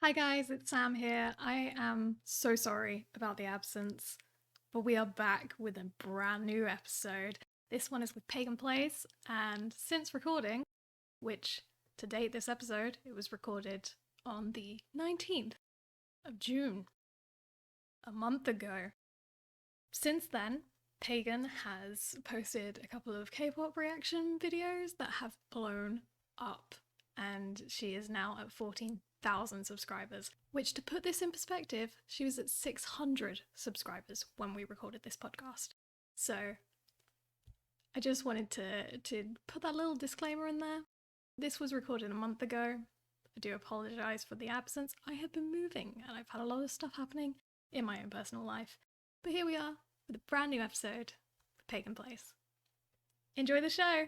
Hi guys, it's Sam here. I am so sorry about the absence, but we are back with a brand new episode. This one is with PaganPlays, and since recording, which to date this episode, it was recorded on the 19th of June, a month ago. Since then, Pagan has posted a couple of K-pop reaction videos that have blown up, and she is now at 14,000 subscribers, which, to put this in perspective, she was at 600 subscribers when we recorded this podcast. So I just wanted to put that little disclaimer in there. This was recorded a month ago. I do apologize for the absence. I have been moving and I've had a lot of stuff happening in my own personal life. But here we are with a brand new episode of PaganPlays. Enjoy the show!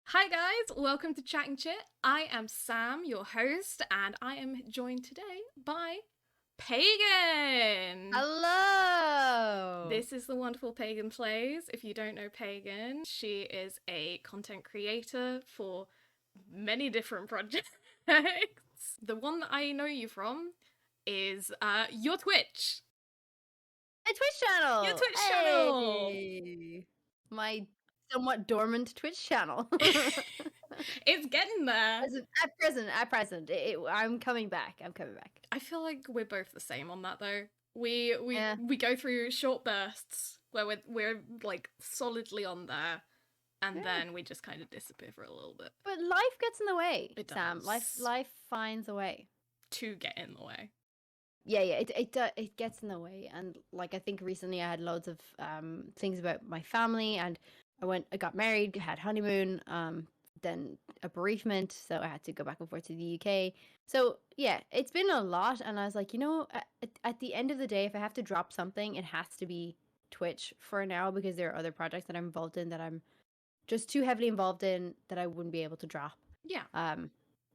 Hi guys, welcome to Chatting Chit. I am Sam, your host, and I am joined today by Pagan! Hello! This is the wonderful PaganPlays. If you don't know Pagan, she is a content creator for many different projects. The one that I know you from is your Twitch. My Twitch channel! Your Twitch channel! Hey! My somewhat dormant Twitch channel. It's getting there. At present. I'm coming back. I feel like we're both the same on that though. We Yeah. go through short bursts where we're like solidly on there, and then we just kind of disappear for a little bit. But life gets in the way, It Sam. does. Life finds a way. To get in the way. Yeah, it gets in the way, and like I think recently I had loads of things about my family, and I got married, had honeymoon, then a bereavement, so I had to go back and forth to the UK. So yeah, it's been a lot, and I was like, at the end of the day, if I have to drop something, it has to be Twitch for now, because there are other projects that I'm involved in that I'm just too heavily involved in that I wouldn't be able to drop. Yeah.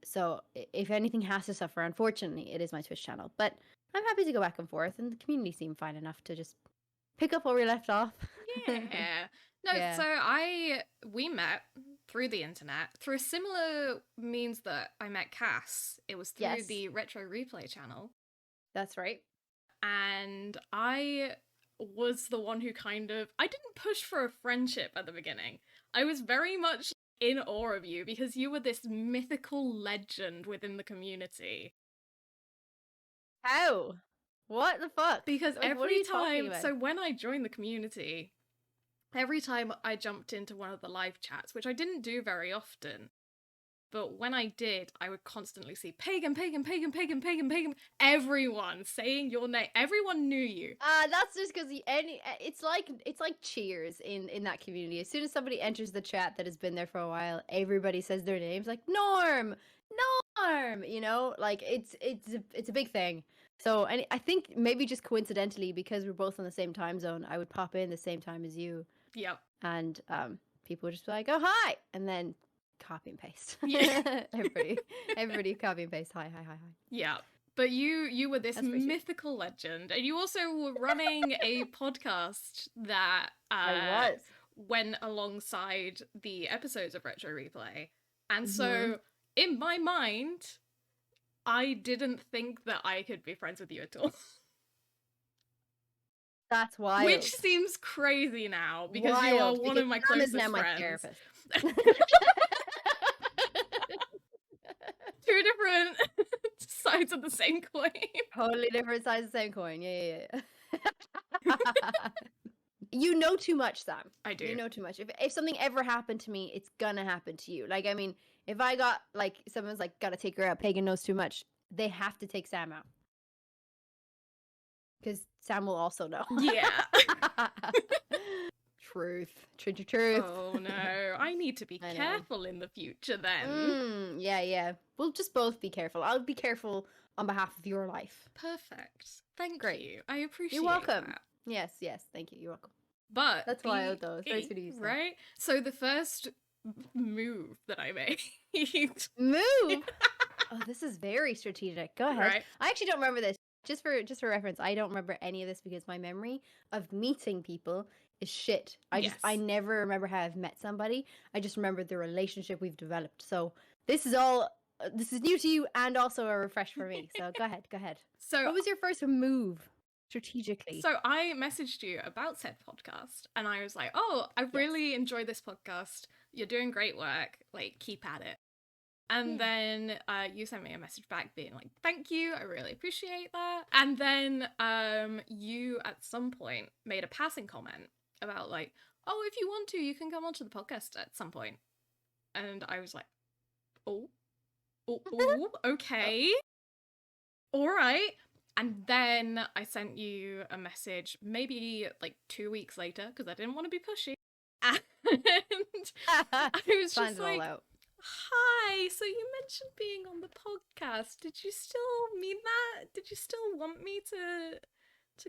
So if anything has to suffer, unfortunately, it is my Twitch channel. But I'm happy to go back and forth, and the community seemed fine enough to just pick up where we left off. Yeah. No, Yeah. so we met through the internet, through a similar means that I met Cass. It was through Yes. the Retro Replay channel. That's right. And I was the one who I didn't push for a friendship at the beginning. I was very much in awe of you because you were this mythical legend within the community. How? What the fuck? Because Like, what are every you talking time, about? so when I joined the community, every time I jumped into one of the live chats, which I didn't do very often, but when I did, I would constantly see Pagan, Pagan, Pagan, Pagan, Pagan, Pagan, everyone saying your name. Everyone knew you. That's just because it's like cheers in that community. As soon as somebody enters the chat that has been there for a while, everybody says their names, like Norm, you know, like it's a big thing. So, and I think maybe just coincidentally, because we're both on the same time zone, I would pop in the same time as you. Yep. And people would just be like, "Oh, hi," and then copy and paste. Yeah. everybody copy and paste. Hi. Yeah. But you were this That's pretty sweet. mythical legend, and you also were running a podcast that I was. went alongside the episodes of Retro Replay. And so, in my mind, I didn't think that I could be friends with you at all. That's wild. Which seems crazy now, because you are Wild, one because of my Sam closest is now my friends. therapist. Two different sides of the same coin. Totally different sides of the same coin. Yeah. You know too much, Sam. I do. You know too much. If something ever happened to me, it's gonna happen to you. Like, I mean, if I got, like, someone's like, gotta take her out, Pagan knows too much, they have to take Sam out. Because Sam will also know. Yeah. Truth. Oh no, I need to be careful in the future then. Yeah. We'll just both be careful. I'll be careful on behalf of your life. Perfect. Thank Great. you. I appreciate You're welcome. that. Yes, thank you. You're welcome. But that's wild though. It's very sweet of you. Right? So the first move that I made. Move? Oh, this is very strategic. Go ahead. Right. I actually don't remember this. Just for reference, I don't remember any of this because my memory of meeting people is shit. I never remember how I've met somebody. I just remember the relationship we've developed. So this is all this is new to you and also a refresh for me. So go ahead. So What was your first move strategically? So I messaged you about said podcast and I was like, oh, I really enjoy this podcast. You're doing great work. Like, keep at it. And then you sent me a message back being like, thank you. I really appreciate that. And then you at some point made a passing comment about like, oh, if you want to, you can come onto the podcast at some point. And I was like, oh, okay. All right. And then I sent you a message maybe like 2 weeks later because I didn't want to be pushy. And I was just like, hi, so you mentioned being on the podcast. Did you still mean that? Did you still want me to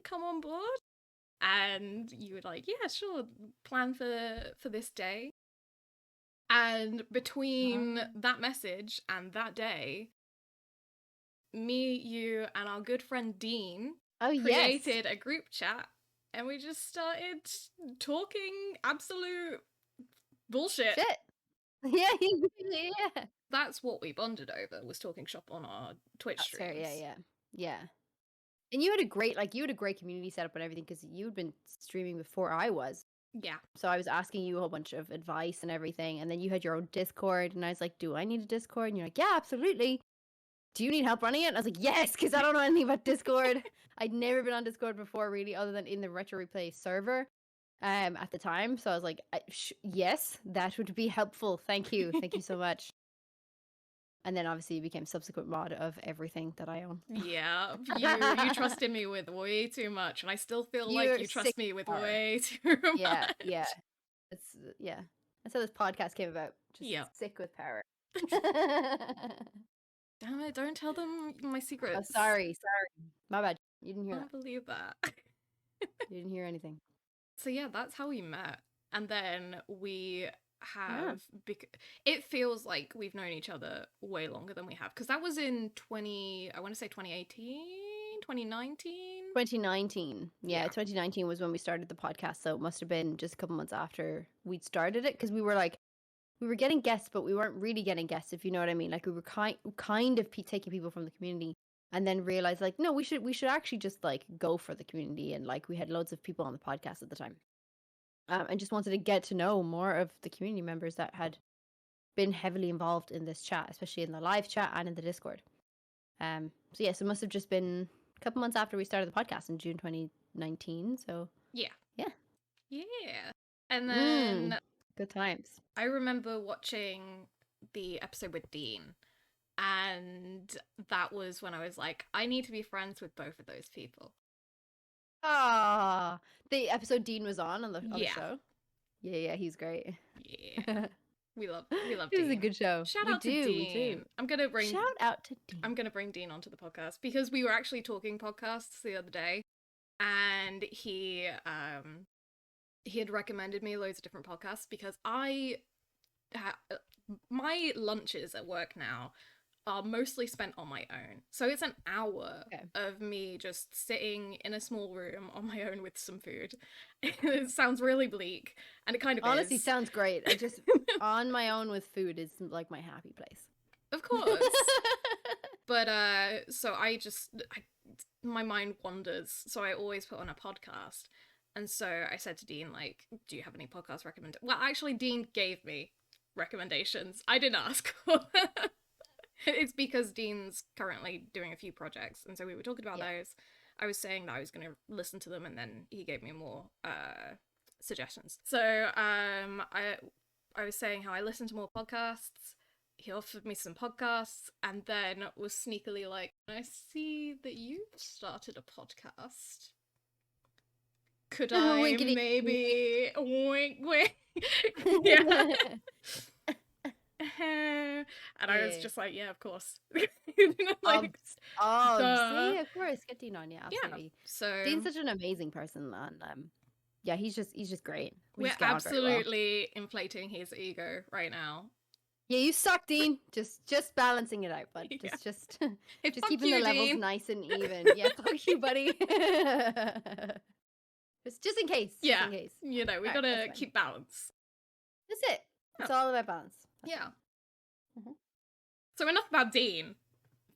come on board? And you were like, yeah, sure, plan for this day. And between that message and that day, me, you, and our good friend Dean created a group chat, and we just started talking absolute bullshit. Shit. Yeah. That's what we bonded over, was talking shop on our Twitch streams. Fair, yeah. And you had a great community setup and everything because you'd been streaming before I was. Yeah. So I was asking you a whole bunch of advice and everything, and then you had your own Discord, and I was like, do I need a Discord? And you're like, yeah, absolutely. Do you need help running it? And I was like, yes, because I don't know anything about Discord. I'd never been on Discord before, really, other than in the Retro Replay server at the time. So I was like, yes, that would be helpful. Thank you so much. And then obviously you became subsequent mod of everything that I own. Yeah, you trusted me with way too much, and I still feel like you trust me with way too much. Yeah. That's how this podcast came about. Just sick with power. Damn it, don't tell them my secrets. Oh, sorry. My bad. You didn't hear that. I can't believe that. You didn't hear anything. So yeah, that's how we met. And then we have... It feels like we've known each other way longer than we have. Because that was in 2018? 2019? 2019. Yeah, 2019 was when we started the podcast. So it must have been just a couple months after we'd started it. Because we were getting guests, but we weren't really getting guests, if you know what I mean. Like, we were kind of taking people from the community, and then realized, like, no, we should actually just, like, go for the community. And, like, we had loads of people on the podcast at the time. And just wanted to get to know more of the community members that had been heavily involved in this chat, especially in the live chat and in the Discord. So it must have just been a couple months after we started the podcast in June 2019. So yeah. And then good times. I remember watching the episode with Dean, and that was when I was like, I need to be friends with both of those people. Ah, the episode Dean was on the show. Yeah, he's great. Yeah. We love Dean. It was a good show. Shout out to Dean. We do. Shout out to Dean. I'm gonna bring Dean onto the podcast because we were actually talking podcasts the other day, and he had recommended me loads of different podcasts because my lunches at work now are mostly spent on my own. So it's an hour of me just sitting in a small room on my own with some food. It sounds really bleak, and it kind of honestly sounds great. I just on my own with food is like my happy place. Of course. But so my mind wanders, so I always put on a podcast. And so I said to Dean, like, do you have any podcast recommendations? Well, actually, Dean gave me recommendations. I didn't ask. It's because Dean's currently doing a few projects, and so we were talking about those. I was saying that I was going to listen to them, and then he gave me more suggestions. So I was saying how I listen to more podcasts. He offered me some podcasts, and then was sneakily like, I see that you've started a podcast. Could I maybe wink wink? Yeah. And I was just like, yeah, of course. Like, see, of course, get Dean on, absolutely. Yeah, so Dean's such an amazing person, and he's just great. We're absolutely inflating his ego right now. Yeah, you suck, Dean. Just balancing it out, bud. Just keeping the levels Dean. Nice and even. Yeah, fuck you, buddy. just in case. Yeah, just in case. You know, we gotta keep balance. That's it. It's all about balance. That's So enough about Dean.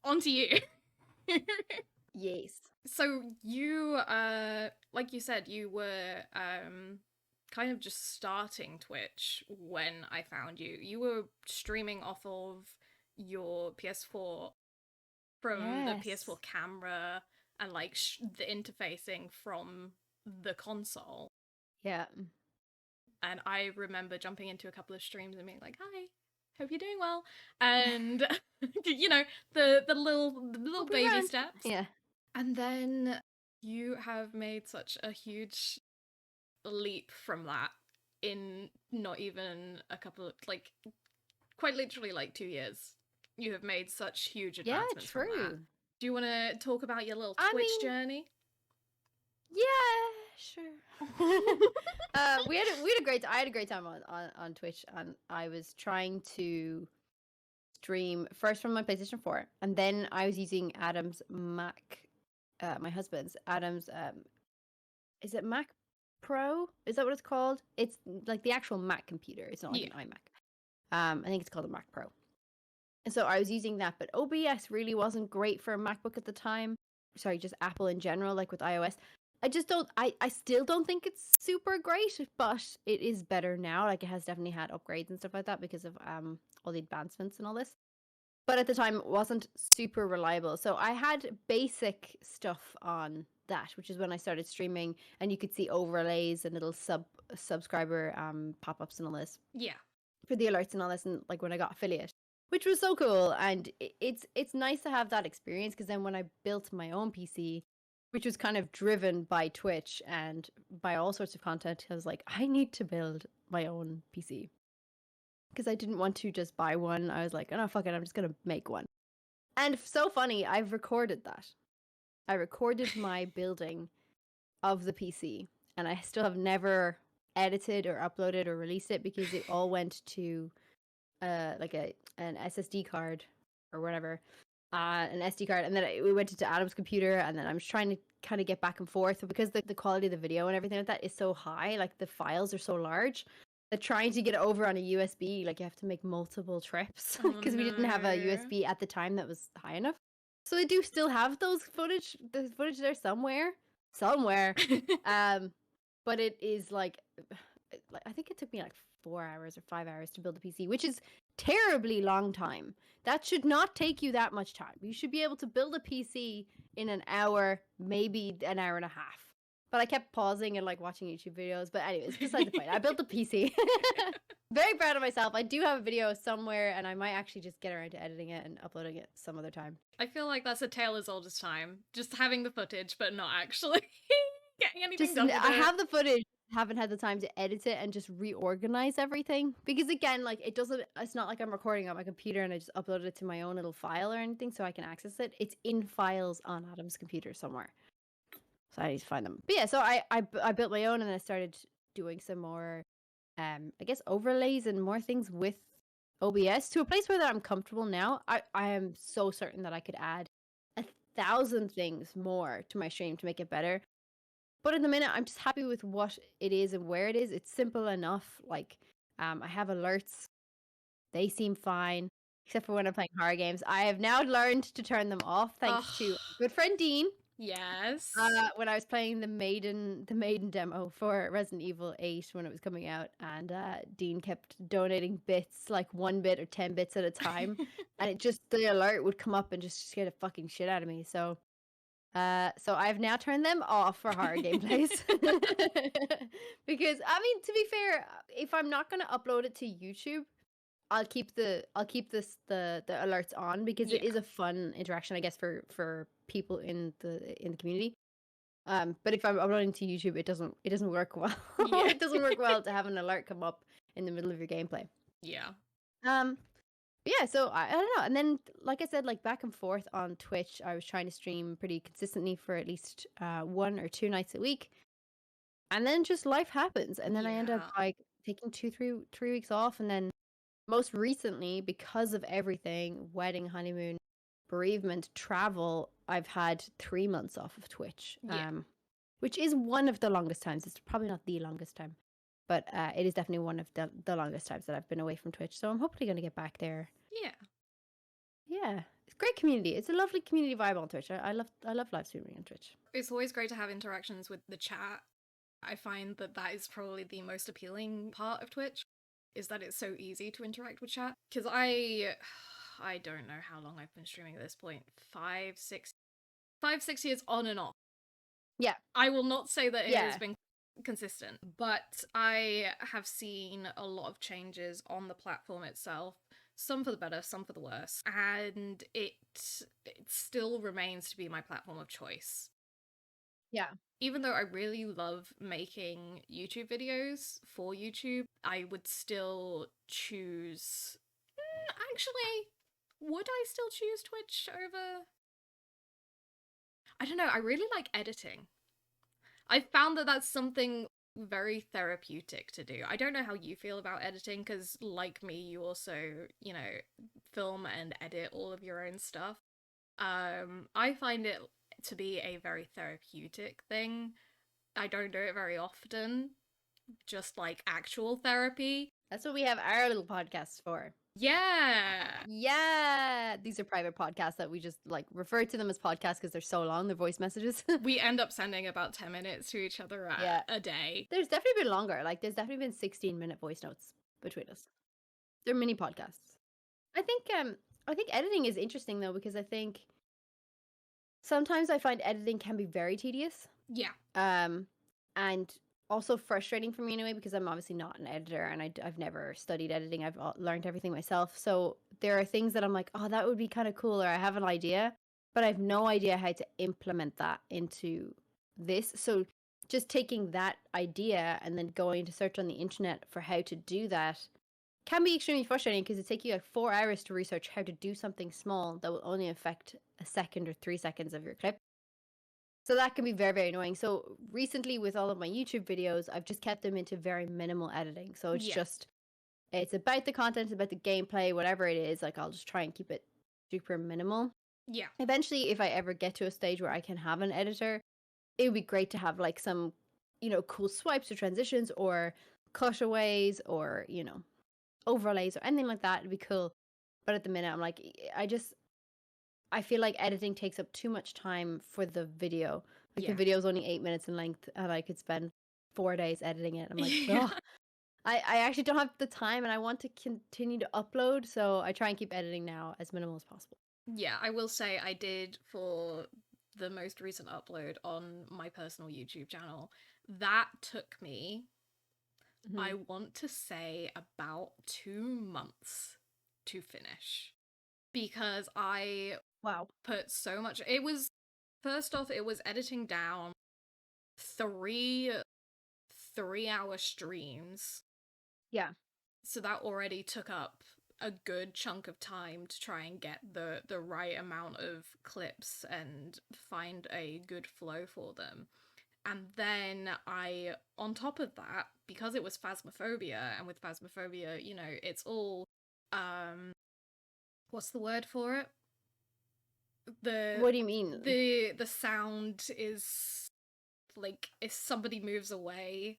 On to you. Yes. So you, like you said, you were kind of just starting Twitch when I found you. You were streaming off of your PS4 from the PS4 Yes. camera and like the interfacing from the console. Yeah. And I remember jumping into a couple of streams and being like, "Hi, hope you're doing well," and you know the little Hope you're baby around. steps. Yeah. And then you have made such a huge leap from that in not even a couple of, like, quite literally like 2 years. You have made such huge Yeah, advancements from that. true. Do you want to talk about your little I Twitch mean, journey? yeah, sure. We had a great. I had a great time on Twitch, and I was trying to stream first from my PlayStation 4, and then I was using Adam's Mac, my husband's Adam's. Is it Mac Pro? Is that what it's called? It's like the actual Mac computer. It's not like an iMac. I think it's called a Mac Pro. And so I was using that, but OBS really wasn't great for a MacBook at the time. Sorry, just Apple in general, like with iOS. I just don't, I still don't think it's super great, but it is better now. Like it has definitely had upgrades and stuff like that because of all the advancements and all this. But at the time, it wasn't super reliable. So I had basic stuff on that, which is when I started streaming, and you could see overlays and little subscriber pop-ups and all this. Yeah. For the alerts and all this, and like when I got affiliate, which was so cool. And it's nice to have that experience, because then when I built my own PC, which was kind of driven by Twitch and by all sorts of content, I was like, I need to build my own PC, because I didn't want to just buy one. I was like, oh no, fuck it, I'm just gonna make one. And so funny, I've recorded that. I recorded my building of the PC, and I still have never edited or uploaded or released it, because it all went to like an SSD card or whatever, an SD card, and then we went into Adam's computer, and then I'm just trying to kind of get back and forth, because the quality of the video and everything like that is so high, like the files are so large, that trying to get it over on a USB, like you have to make multiple trips, because we didn't have a USB at the time that was high enough. So I do still have the footage there somewhere, but it is like I think it took me like 4 hours or 5 hours to build a PC, which is terribly long time. That should not take you that much time. You should be able to build a PC in an hour, maybe an hour and a half. But I kept pausing and like watching YouTube videos. But anyways, beside the point, I built a PC. Very proud of myself. I do have a video somewhere, and I might actually just get around to editing it and uploading it some other time. I feel like that's a tale as old as time. Just having the footage, but not actually getting anything done with I it. have the footage, haven't had the time to edit it and just reorganize everything, because again, like it's not like I'm recording on my computer and I just uploaded it to my own little file or anything so I can access it. It's in files on Adam's computer somewhere, so I need to find them. But yeah, so I built my own, and then I started doing some more I guess overlays and more things with OBS, to a place where that I'm comfortable now. I am so certain that I could add 1,000 things more to my stream to make it better. But in the minute, I'm just happy with what it is and where it is. It's simple enough. Like, I have alerts. They seem fine, except for when I'm playing horror games. I have now learned to turn them off, thanks to good friend Dean. Yes. When I was playing the maiden demo for Resident Evil 8 when it was coming out, and Dean kept donating bits, like 1 bit or 10 bits at a time, and the alert would come up and just scare the fucking shit out of me. So I've now turned them off for horror gameplays. Because I mean, to be fair, if I'm not gonna upload it to YouTube, I'll keep the alerts on, because it is a fun interaction, I guess, for people in the community. But if I'm uploading to YouTube, it doesn't work well. It doesn't work well to have an alert come up in the middle of your gameplay. Yeah. Yeah, so I don't know. And then, like I said, like back and forth on Twitch, I was trying to stream pretty consistently for at least 1 or 2 nights a week. And then just life happens. And then I end up like taking 3 weeks off. And then most recently, because of everything, wedding, honeymoon, bereavement, travel, I've had 3 months off of Twitch, which is one of the longest times. It's probably not the longest time, but it is definitely one of the longest times that I've been away from Twitch. So I'm hopefully going to get back there. Yeah. Yeah, it's a great community. It's a lovely community vibe on Twitch. I love live streaming on Twitch. It's always great to have interactions with the chat. I find that that is probably the most appealing part of Twitch, is that it's so easy to interact with chat. Because I don't know how long I've been streaming at this point. 5, 6 years on and off. Yeah. I will not say that it has Yeah. been consistent, but I have seen a lot of changes on the platform itself. Some for the better, some for the worse. And it still remains to be my platform of choice. Yeah. Even though I really love making YouTube videos for YouTube, I would still choose... Actually, would I still choose Twitch over... I don't know, I really like editing. I found that that's something very therapeutic to do. I don't know how you feel about editing, because like me, you also, you know, film and edit all of your own stuff. I find it to be a very therapeutic thing. I don't do it very often, just like actual therapy. That's what we have our little podcasts for. Yeah. Yeah. These are private podcasts that we just like refer to them as podcasts because they're so long. They're voice messages. We end up sending about 10 minutes to each other a day. There's definitely been longer. Like there's definitely been 16-minute voice notes between us. They're mini podcasts. I think editing is interesting though, because I think sometimes I find editing can be very tedious. Yeah. And also frustrating for me in a way, because I'm obviously not an editor and I've never studied editing. I've learned everything myself. So there are things that I'm like, oh, that would be kind of cool, or I have an idea, but I have no idea how to implement that into this. So just taking that idea and then going to search on the internet for how to do that can be extremely frustrating, because it takes you like 4 hours to research how to do something small that will only affect a second or 3 seconds of your clip. So that can be very, very annoying. So recently with all of my YouTube videos, I've just kept them into very minimal editing. So it's just, it's about the content, it's about the gameplay, whatever it is. Like I'll just try and keep it super minimal. Yeah. Eventually, if I ever get to a stage where I can have an editor, it would be great to have like some, you know, cool swipes or transitions or cutaways or, you know, overlays or anything like that. It'd be cool. But at the minute, I'm like, I feel like editing takes up too much time for the video. Like the video is only 8 minutes in length and I could spend 4 days editing it. I'm like, oh, I actually don't have the time and I want to continue to upload. So I try and keep editing now as minimal as possible. Yeah, I will say I did for the most recent upload on my personal YouTube channel. That took me, I want to say, about 2 months to finish. Because I put so much... It was, first off, it was editing down 3 3-hour streams. Yeah. So that already took up a good chunk of time to try and get the right amount of clips and find a good flow for them. And then I, on top of that, because it was Phasmophobia, and with Phasmophobia, you know, it's all, what's the word for it? What do you mean? The sound is, like, if somebody moves away,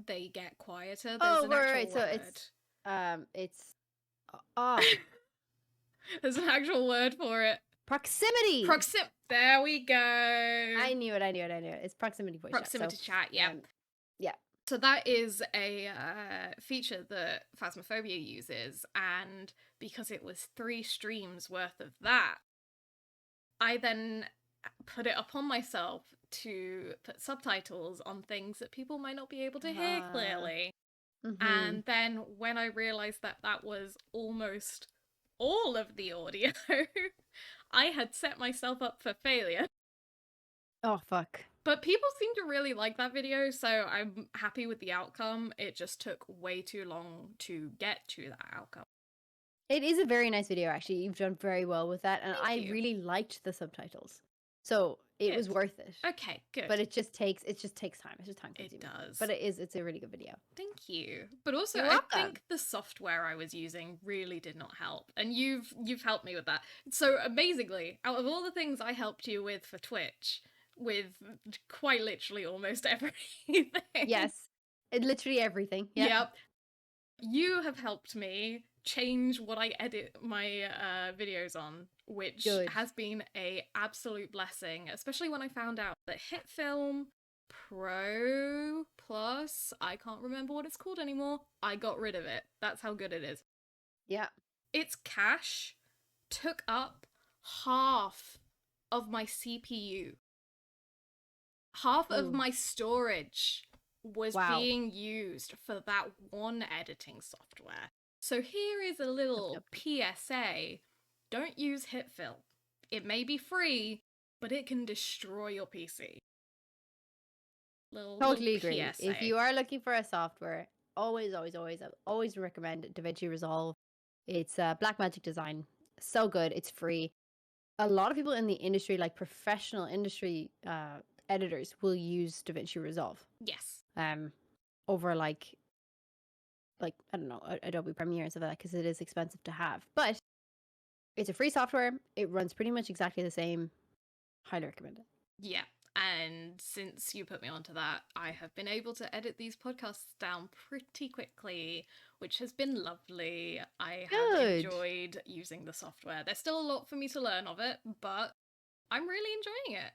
they get quieter. There's an actual word. So it's there's an actual word for it. Proximity. There we go. I knew it. It's proximity voice chat. Proximity chat, yeah. Yeah. So that is a feature that Phasmophobia uses, and because it was 3 streams worth of that, I then put it upon myself to put subtitles on things that people might not be able to hear clearly. And then when I realized that that was almost all of the audio, I had set myself up for failure. Oh, fuck. But people seem to really like that video, so I'm happy with the outcome. It just took way too long to get to that outcome. It is a very nice video, actually. You've done very well with that, and Thank you. really liked the subtitles. So it was worth it. Okay, good. But it just takes time. It's just time consuming. It does. But it's a really good video. Thank you. But also, I think the software I was using really did not help, and you've helped me with that. So amazingly, out of all the things I helped you with for Twitch, with quite literally almost everything. Yes. Literally everything. Yeah. Yep. You have helped me change what I edit my videos on, which Good. has been a absolute blessing, especially when I found out that HitFilm Pro Plus, I can't remember what it's called anymore. I got rid of it. That's how good it is. Yeah. Its cache took up half of my CPU. Half of Ooh. my storage was Wow. being used for that one editing software. So here is a little PSA. Don't use HitFilm. It may be free, but it can destroy your PC. Totally agree. PSA. If you are looking for a software, always recommend DaVinci Resolve. It's Blackmagic design. So good. It's free. A lot of people in the industry, like professional industry editors, will use DaVinci Resolve. Yes. Over like I don't know, Adobe Premiere and stuff like that, because it is expensive to have. But it's a free software. It runs pretty much exactly the same. Highly recommend it. Yeah. And since you put me onto that, I have been able to edit these podcasts down pretty quickly, which has been lovely. I have enjoyed using the software. There's still a lot for me to learn of it, but I'm really enjoying it.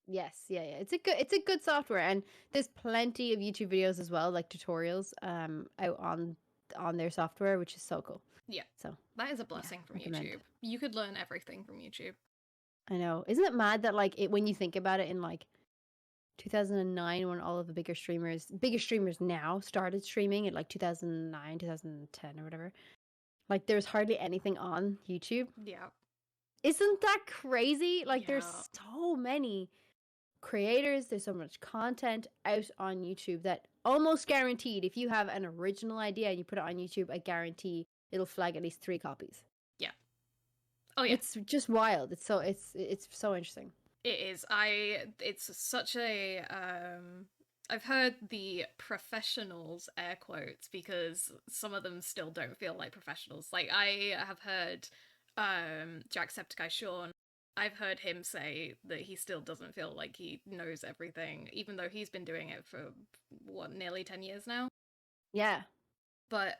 Yes, yeah. It's a good software, and there's plenty of YouTube videos as well, like tutorials, out on their software, which is so cool. Yeah. So that is a blessing from recommend. YouTube. You could learn everything from YouTube. I know. Isn't it mad that like when you think about it, in like 2009, when all of the biggest streamers now started streaming, at like 2009, 2010 or whatever, like there's hardly anything on YouTube. Yeah. Isn't that crazy? Like Yeah. there's so many creators, there's so much content out on YouTube that almost guaranteed, if you have an original idea and you put it on YouTube, I guarantee it'll flag at least 3 copies. Yeah. Oh yeah. It's just wild. It's so interesting. It is. It's such a I've heard the professionals air quotes, because some of them still don't feel like professionals. Like I have heard Jacksepticeye Sean, I've heard him say that he still doesn't feel like he knows everything, even though he's been doing it for nearly 10 years now. Yeah. But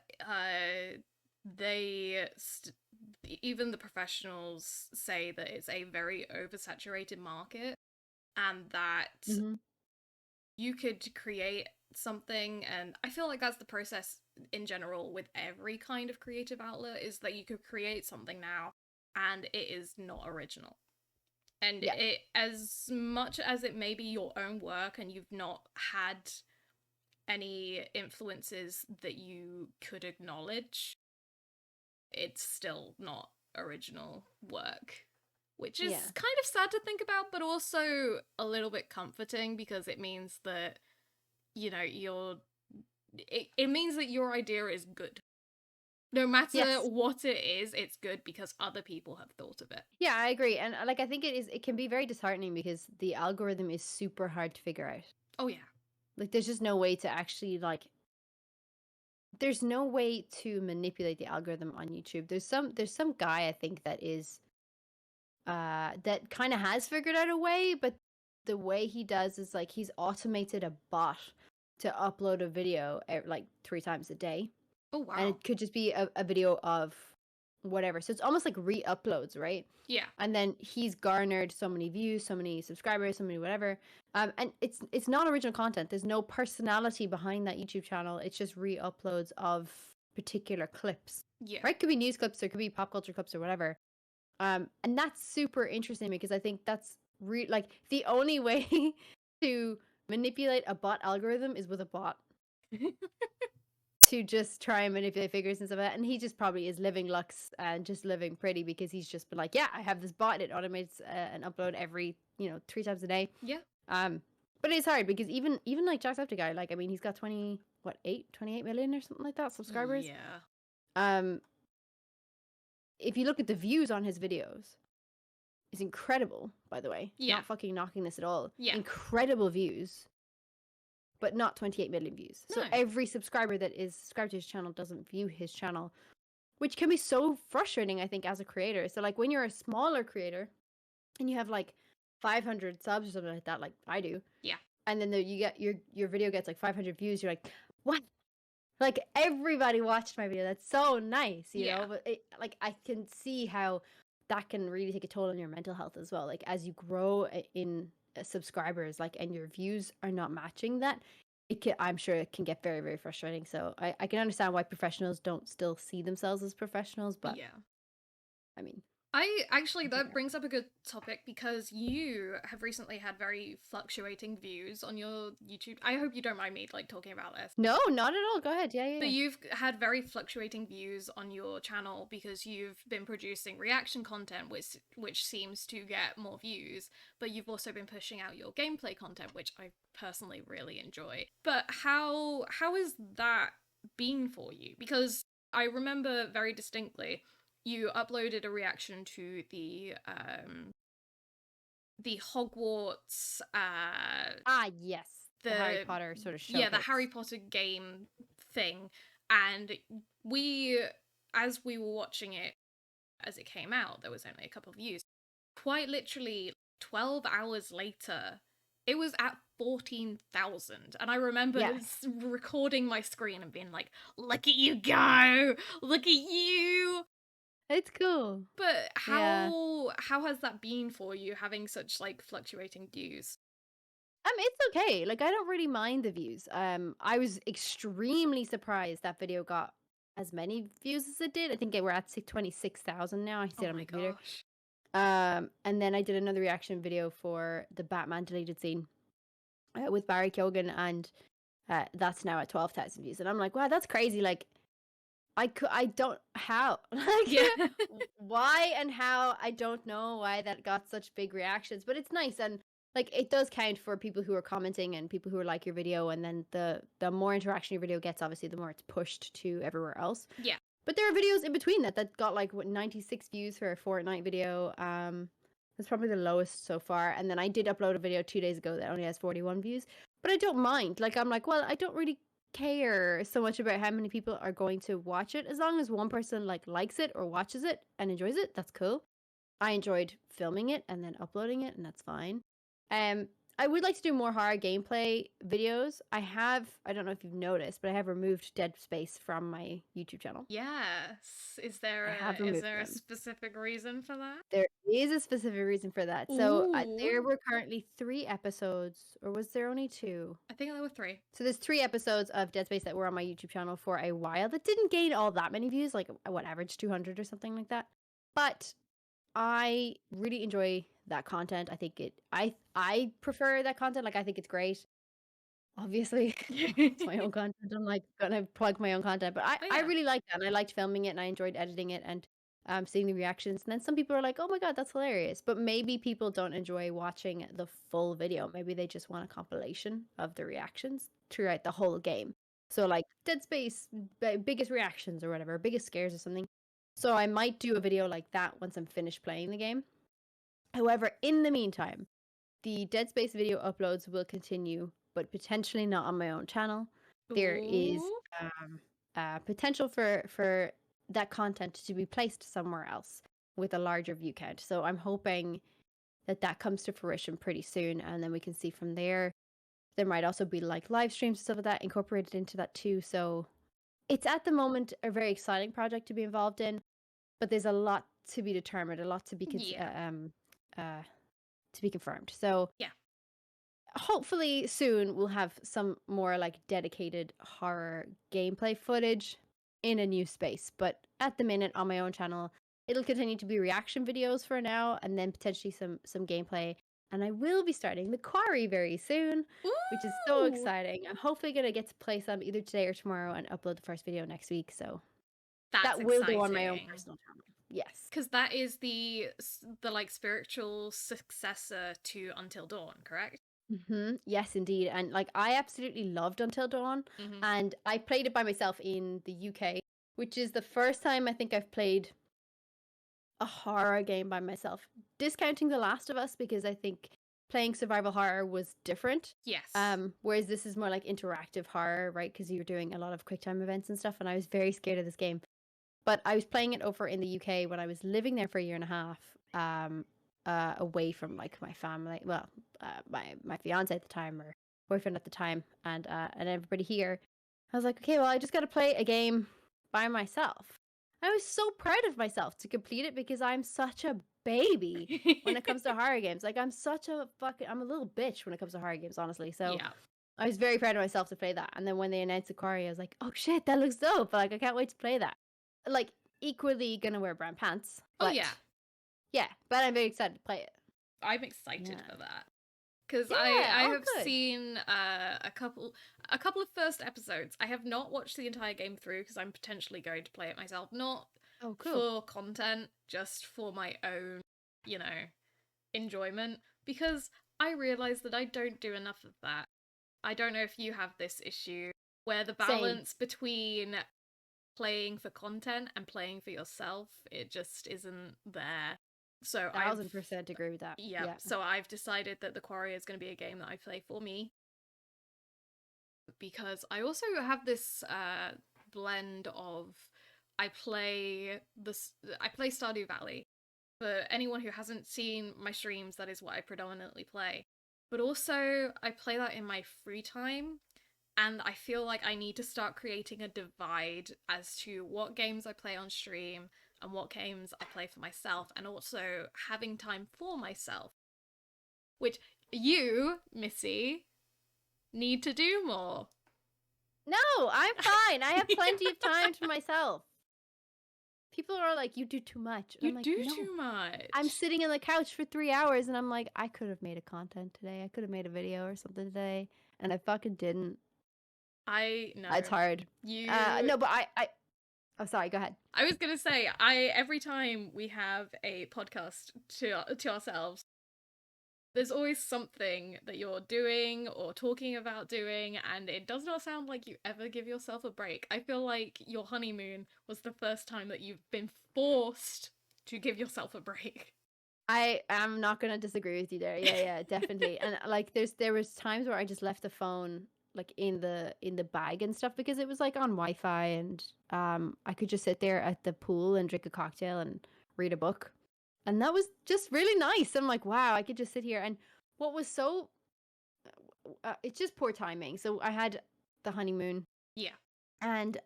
even the professionals say that it's a very oversaturated market, and that you could create something, and I feel like that's the process in general with every kind of creative outlet, is that you could create something now and it is not original. And it, as much as it may be your own work and you've not had any influences that you could acknowledge, it's still not original work, which is kind of sad to think about, but also a little bit comforting, because it means that, you know, it means that your idea is good. No matter what it is, it's good because other people have thought of it. Yeah, I agree. And like, I think it can be very disheartening because the algorithm is super hard to figure out. Oh yeah. Like there's just no way to actually there's no way to manipulate the algorithm on YouTube. There's some guy, I think, that is that kind of has figured out a way, but the way he does is like he's automated a bot to upload a video like 3 times a day. Oh wow. And it could just be a video of whatever. So it's almost like re-uploads, right? Yeah. And then he's garnered so many views, so many subscribers, so many whatever. And it's not original content. There's no personality behind that YouTube channel. It's just re-uploads of particular clips. Yeah. Right? It could be news clips, or it could be pop culture clips or whatever. And that's super interesting, because I think that's like the only way to manipulate a bot algorithm is with a bot. To just try and manipulate figures and stuff like that. And he just probably is living lux and just living pretty, because he's just been like, yeah, I have this bot, it automates an upload every 3 times a day. Yeah. But it's hard, because even like Jacksepticeye, like, I mean, he's got 28 million or something like that subscribers. Yeah. If you look at the views on his videos, it's incredible, by the way. Yeah. Not fucking knocking this at all. Yeah. Incredible views. But not 28 million views. No. So every subscriber that is subscribed to his channel doesn't view his channel, which can be so frustrating, I think, as a creator. So like when you're a smaller creator and you have like 500 subs or something like that, like I do. Yeah. And then you get your video gets like 500 views, you're like, what? Like everybody watched my video. That's so nice, you Yeah. know. But like I can see how that can really take a toll on your mental health as well. Like as you grow in subscribers, like and your views are not matching that, I'm sure it can get very, very frustrating. So I can understand why professionals don't still see themselves as professionals, but Yeah. I mean, That brings up a good topic because you have recently had very fluctuating views on your YouTube. I hope you don't mind me like talking about this. no, not at all. Go ahead. Yeah, yeah, But yeah. you've had very fluctuating views on your channel because you've been producing reaction content which seems to get more views, but you've also been pushing out your gameplay content which I personally really enjoy. But how has that been for you? Because I remember very distinctly you uploaded a reaction to the Hogwarts Yes, the Harry Potter sort of the showcase. Harry Potter game thing, and we as we were watching it as it came out, there was only a couple of views. Quite literally 12 hours later, it was at 14,000. And I remember Yes. recording my screen and being like, look at you go! Look at you! It's cool. But Yeah. how has that been for you having such like fluctuating views? It's okay. Like I don't really mind the views. I was extremely surprised that video got as many views as it did. I think we're at 26,000 now. I see Oh it on my my computer. gosh. And then I did another reaction video for the Batman deleted scene with Barry Keoghan, and that's now at 12,000 views. And I'm like, wow, that's crazy. Like I don't how like Yeah. why and how I don't know why that got such big reactions, but it's nice and like it does count for people who are commenting and people who are like your video, and then the more interaction your video gets, obviously the more it's pushed to everywhere else. Yeah. But there are videos in between that got like what 96 views for a Fortnite video. That's probably the lowest so far. And then I did upload a video 2 days ago that only has 41 views, but I don't mind. Like I'm like, well, I don't really care so much about how many people are going to watch it, as long as one person like likes it or watches it and enjoys it. That's cool. I enjoyed filming it and then uploading it, and that's fine. Um, I would like to do more horror gameplay videos. I don't know if you've noticed, but I have removed Dead Space from my YouTube channel. Yes. I have Is removed there a them. specific reason for that? There is a specific reason for that. So Ooh. there were currently 3 episodes, or was there only 2? I think there were 3. So there's 3 episodes of Dead Space that were on my YouTube channel for a while that didn't gain all that many views, like what average 200 or something like that. But I really enjoy that content. I think I prefer that content. Like I think it's great. Obviously, it's my own content. I'm like gonna plug my own content, but Oh I yeah. really liked that. And I liked filming it, and I enjoyed editing it, and seeing the reactions. And then some people are like, "Oh my god, that's hilarious!" But maybe people don't enjoy watching the full video. Maybe they just want a compilation of the reactions throughout the whole game. So like Dead Space, biggest reactions or whatever, biggest scares or something. So I might do a video like that once I'm finished playing the game. However, in the meantime, the Dead Space video uploads will continue, but potentially not on my own channel. There is Ooh. potential for that content to be placed somewhere else with a larger view count. So I'm hoping that that comes to fruition pretty soon, and then we can see from there. There might also be like live streams and stuff like that incorporated into that too. So it's at the moment a very exciting project to be involved in, but there's a lot to be determined, a lot to be Yeah. to be confirmed. So Yeah. hopefully soon we'll have some more like dedicated horror gameplay footage in a new space. But at the minute on my own channel, it'll continue to be reaction videos for now, and then potentially some gameplay. And I will be starting the quarry very soon, which is so Ooh. exciting. I'm hopefully gonna get to play some either today or tomorrow and upload the first video next week. So That's that will go on my own exciting. personal channel. Yes. Because that is the like spiritual successor to Until Dawn, correct? Yes, indeed. And like I absolutely loved Until Dawn, Mm-hmm. and I played it by myself in the UK, which is the first time I think I've played a horror game by myself. Discounting The Last of Us, because I think playing survival horror was different. Yes. Whereas this is more like interactive horror, right? Because you're doing a lot of quick time events and stuff, and I was very scared of this game. But I was playing it over in the UK when I was living there for a year and a half, away from like my family. Well, my fiance at the time, or boyfriend at the time, and everybody here. I was like, okay, well, I just got to play a game by myself. I was so proud of myself to complete it because I'm such a baby when it comes to horror games. Like, I'm a little bitch when it comes to horror games, honestly. So Yeah. I was very proud of myself to play that. And then when they announced the Quarry, I was like, oh shit, that looks dope. Like, I can't wait to play that. Like, equally gonna wear brown pants. Oh, But yeah. yeah, but I'm very excited to play it. I'm excited Yeah. for that. Because Yeah, I oh, have good. seen a couple of first episodes. I have not watched the entire game through because I'm potentially going to play it myself. Not Oh, cool. for content, just for my own, enjoyment. Because I realise that I don't do enough of that. I don't know if you have this issue where the Same. balance between playing for content and playing for yourself, it just isn't there. So 1000% agree with that. yeah, so I've decided that The Quarry is going to be a game that I play for me. Because I also have this blend of I play Stardew Valley. For anyone who hasn't seen my streams, that is what I predominantly play. But also I play that in my free time, and I feel like I need to start creating a divide as to what games I play on stream and what games I play for myself, and also having time for myself. Which you, Missy, need to do more. No, I'm fine. I have plenty of time to myself. People are like, you do too much. And I'm like, do no. too much. I'm sitting on the couch for 3 hours and I'm like, I could have made a content today. I could have made a video or something today. And I fucking didn't. I know. It's hard. No, but oh, sorry, go ahead. I was gonna say, every time we have a podcast to ourselves, there's always something that you're doing or talking about doing, and it does not sound like you ever give yourself a break. I feel like your honeymoon was the first time that you've been forced to give yourself a break. I am not gonna disagree with you there. Yeah, definitely. And like, there was times where I just left the phone like in the bag and stuff because it was like on Wi-Fi, and I could just sit there at the pool and drink a cocktail and read a book. And that was just really nice. I'm like, wow, I could just sit here. And what was so it's just poor timing. So I had the honeymoon. Yeah. And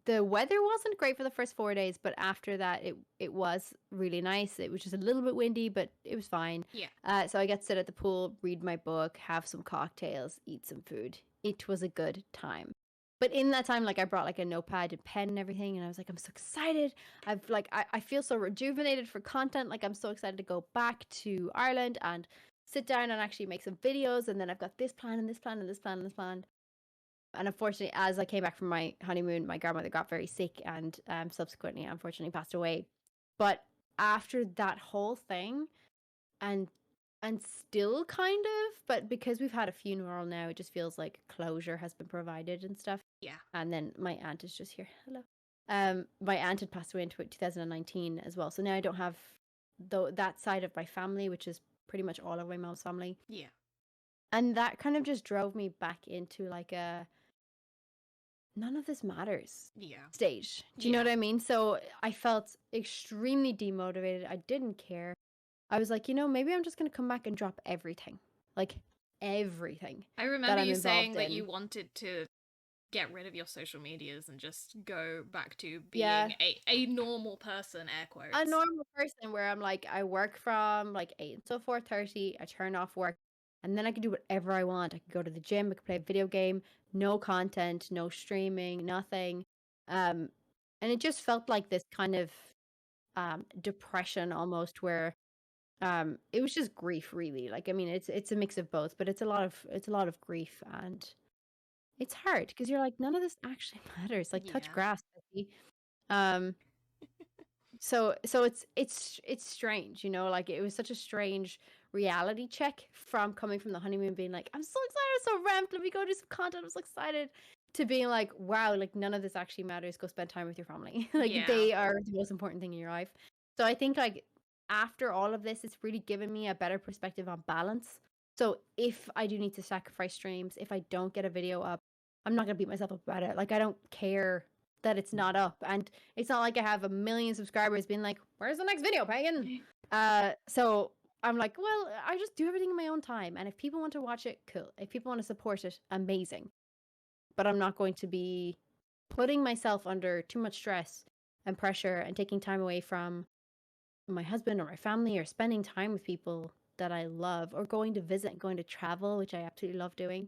the weather wasn't great for the first 4 days, but after that it was really nice. It was just a little bit windy, but it was fine. Yeah. So I got to sit at the pool, read my book, have some cocktails, eat some food. It was a good time. But in that time, like, I brought like a notepad and pen and everything, and I was like, I'm so excited. I feel so rejuvenated for content. Like, I'm so excited to go back to Ireland and sit down and actually make some videos. And then I've got this plan and this plan and this plan and this plan. And unfortunately, as I came back from my honeymoon, my grandmother got very sick and subsequently, unfortunately, passed away. But after that whole thing, and still kind of, but because we've had a funeral now, it just feels like closure has been provided and stuff. Yeah. And then my aunt is just here. Hello. My aunt had passed away in 2019 as well. So now I don't have that side of my family, which is pretty much all of my mom's family. Yeah. And that kind of just drove me back into like a none of this matters stage. Do you know what I mean? So I felt extremely demotivated. I didn't care. I was like, maybe I'm just going to come back and drop everything. Like, everything. I remember you saying that you wanted to get rid of your social medias and just go back to being a normal person, air quotes. A normal person where I'm like, I work from like 8 until 4:30. I turn off work. And then I can do whatever I want. I can go to the gym. I can play a video game. No content, no streaming, nothing. And it just felt like this kind of depression almost, where it was just grief, really. Like, I mean, it's a mix of both, but it's a lot of grief, and it's hard because you're like, none of this actually matters. Like, touch grass, Becky. So it's strange, like, it was such a strange reality check from coming from the honeymoon, being like, I'm so excited, I'm so ramped, let me go do some content, I'm so excited, to being like, wow, like, none of this actually matters, go spend time with your family. Like, they are the most important thing in your life. So I think, like, after all of this, it's really given me a better perspective on balance. So if I do need to sacrifice streams, if I don't get a video up, I'm not gonna beat myself up about it. Like, I don't care that it's not up, and it's not like I have a million subscribers being like, where's the next video, Pagan? So I'm like, well, I just do everything in my own time, and if people want to watch it, cool. If people want to support it, amazing. but I'm not going to be putting myself under too much stress and pressure and taking time away from my husband or my family or spending time with people that I love or going to visit and going to travel, which I absolutely love doing.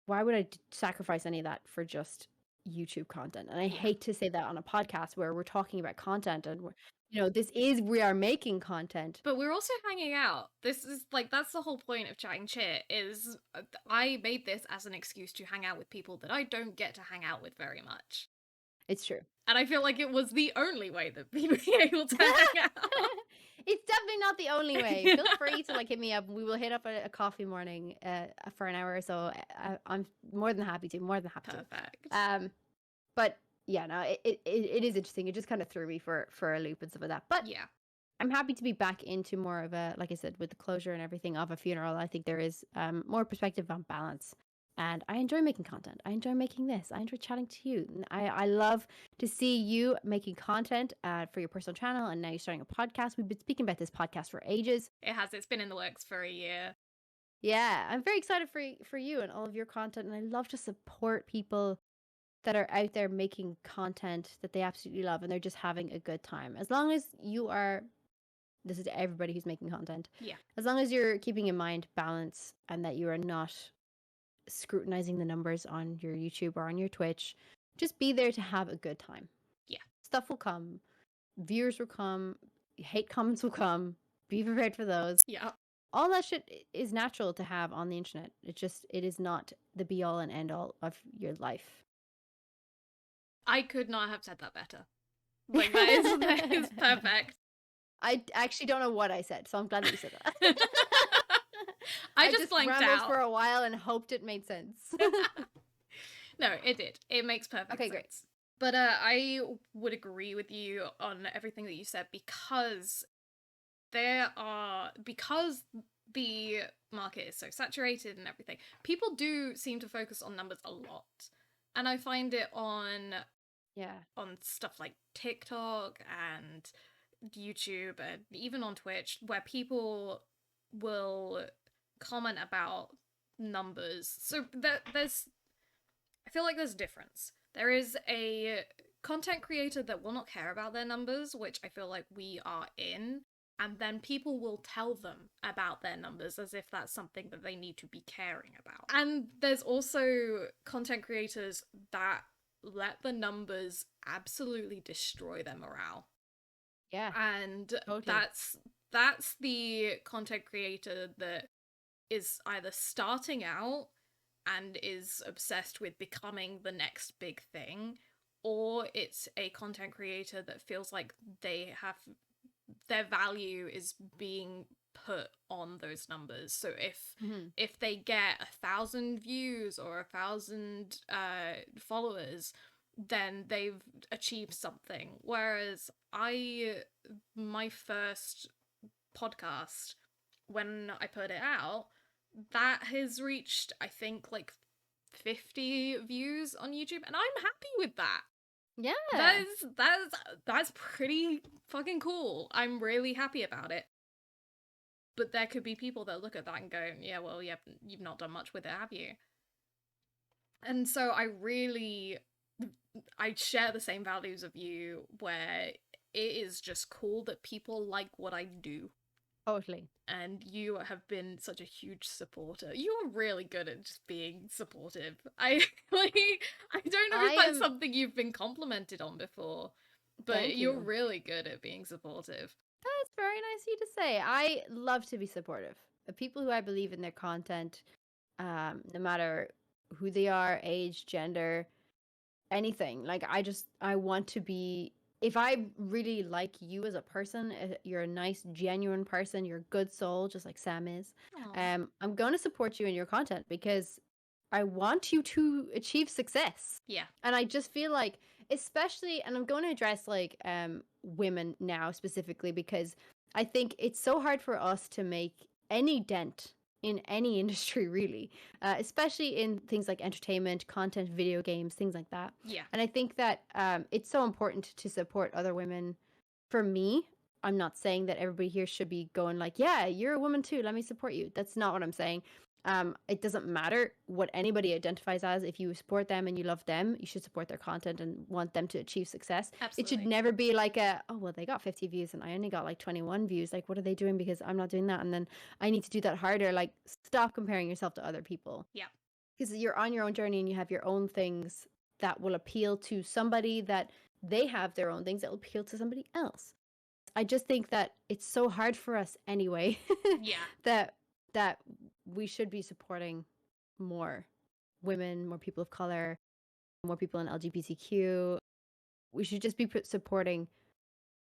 Why would I sacrifice any of that for just YouTube content? And I hate to say that on a podcast where we're talking about content and we're, we are making content. But we're also hanging out. This is like, that's the whole point of Chatting Chit, is I made this as an excuse to hang out with people that I don't get to hang out with very much. It's true. And I feel like it was the only way that we'd be able to hang out. It's definitely not the only way. Feel free to hit me up. We will hit up a coffee morning for an hour or so. I'm more than happy to. Perfect. But yeah, no, it is interesting. It just kind of threw me for a loop and stuff like that. But yeah, I'm happy to be back into more of a, like I said, with the closure and everything of a funeral. I think there is more perspective on balance. And I enjoy making content. I enjoy making this. I enjoy chatting to you. I love to see you making content for your personal channel. And now you're starting a podcast. We've been speaking about this podcast for ages. It has. It's been in the works for a year. Yeah, I'm very excited for you and all of your content. And I love to support people that are out there making content that they absolutely love. And they're just having a good time. As long as you are... This is to everybody who's making content. Yeah. As long as you're keeping in mind balance and that you are not scrutinizing the numbers on your YouTube or on your Twitch, just be there to have a good time. Yeah. Stuff will come. Viewers will come. Hate comments will come. Be prepared for those. Yeah. All that shit is natural to have on the internet. It is not the be all and end all of your life. I could not have said that better. Like, that is perfect. I actually don't know what I said, so I'm glad that you said that. I just blanked out for a while and hoped it made sense. No, it did. It makes perfect sense. Great. But I would agree with you on everything that you said, because because the market is so saturated and everything, people do seem to focus on numbers a lot. And I find it on stuff like TikTok and YouTube and even on Twitch, where people will comment about numbers. So I feel like there's a difference. There is a content creator that will not care about their numbers, which I feel like we are in, and then people will tell them about their numbers as if that's something that they need to be caring about. And there's also content creators that let the numbers absolutely destroy their morale. Yeah. And totally. that's the content creator that is either starting out and is obsessed with becoming the next big thing, or it's a content creator that feels like their value is being put on those numbers. So if they get 1,000 views or 1,000 followers, then they've achieved something. Whereas my first podcast, when I put it out, that has reached, I think, like 50 views on YouTube, and I'm happy with that. Yeah. That's pretty fucking cool. I'm really happy about it. But there could be people that look at that and go, yeah, well, you've not done much with it, have you? And so I share the same values of you, where it is just cool that people like what I do. Totally. And you have been such a huge supporter. You are really good at just being supportive. I don't know if that's something you've been complimented on before, but you're really good at being supportive. That's very nice of you to say. I love to be supportive of people who I believe in their content, no matter who they are, age, gender, anything. Like, I want to be... If I really like you as a person, you're a nice, genuine person, you're a good soul, just like Sam is, I'm going to support you in your content because I want you to achieve success. Yeah. And I just feel like, especially, and I'm going to address like women now specifically, because I think it's so hard for us to make any dent in any industry, really, especially in things like entertainment, content, video games, things like that. Yeah. And I think that it's so important to support other women. For me, I'm not saying that everybody here should be going like, yeah, you're a woman too, let me support you. That's not what I'm saying. It doesn't matter what anybody identifies as. If you support them and you love them, you should support their content and want them to achieve success. It should Absolutely. never be like oh, well, they got 50 views and I only got like 21 views. Like, what are they doing? Because I'm not doing that. And then I need to do that harder. Like, stop comparing yourself to other people. Yeah. Because you're on your own journey and you have your own things that will appeal to somebody, that they have their own things that will appeal to somebody else. I just think that it's so hard for us anyway. Yeah. that we should be supporting more women, more people of color, more people in LGBTQ. We should just be supporting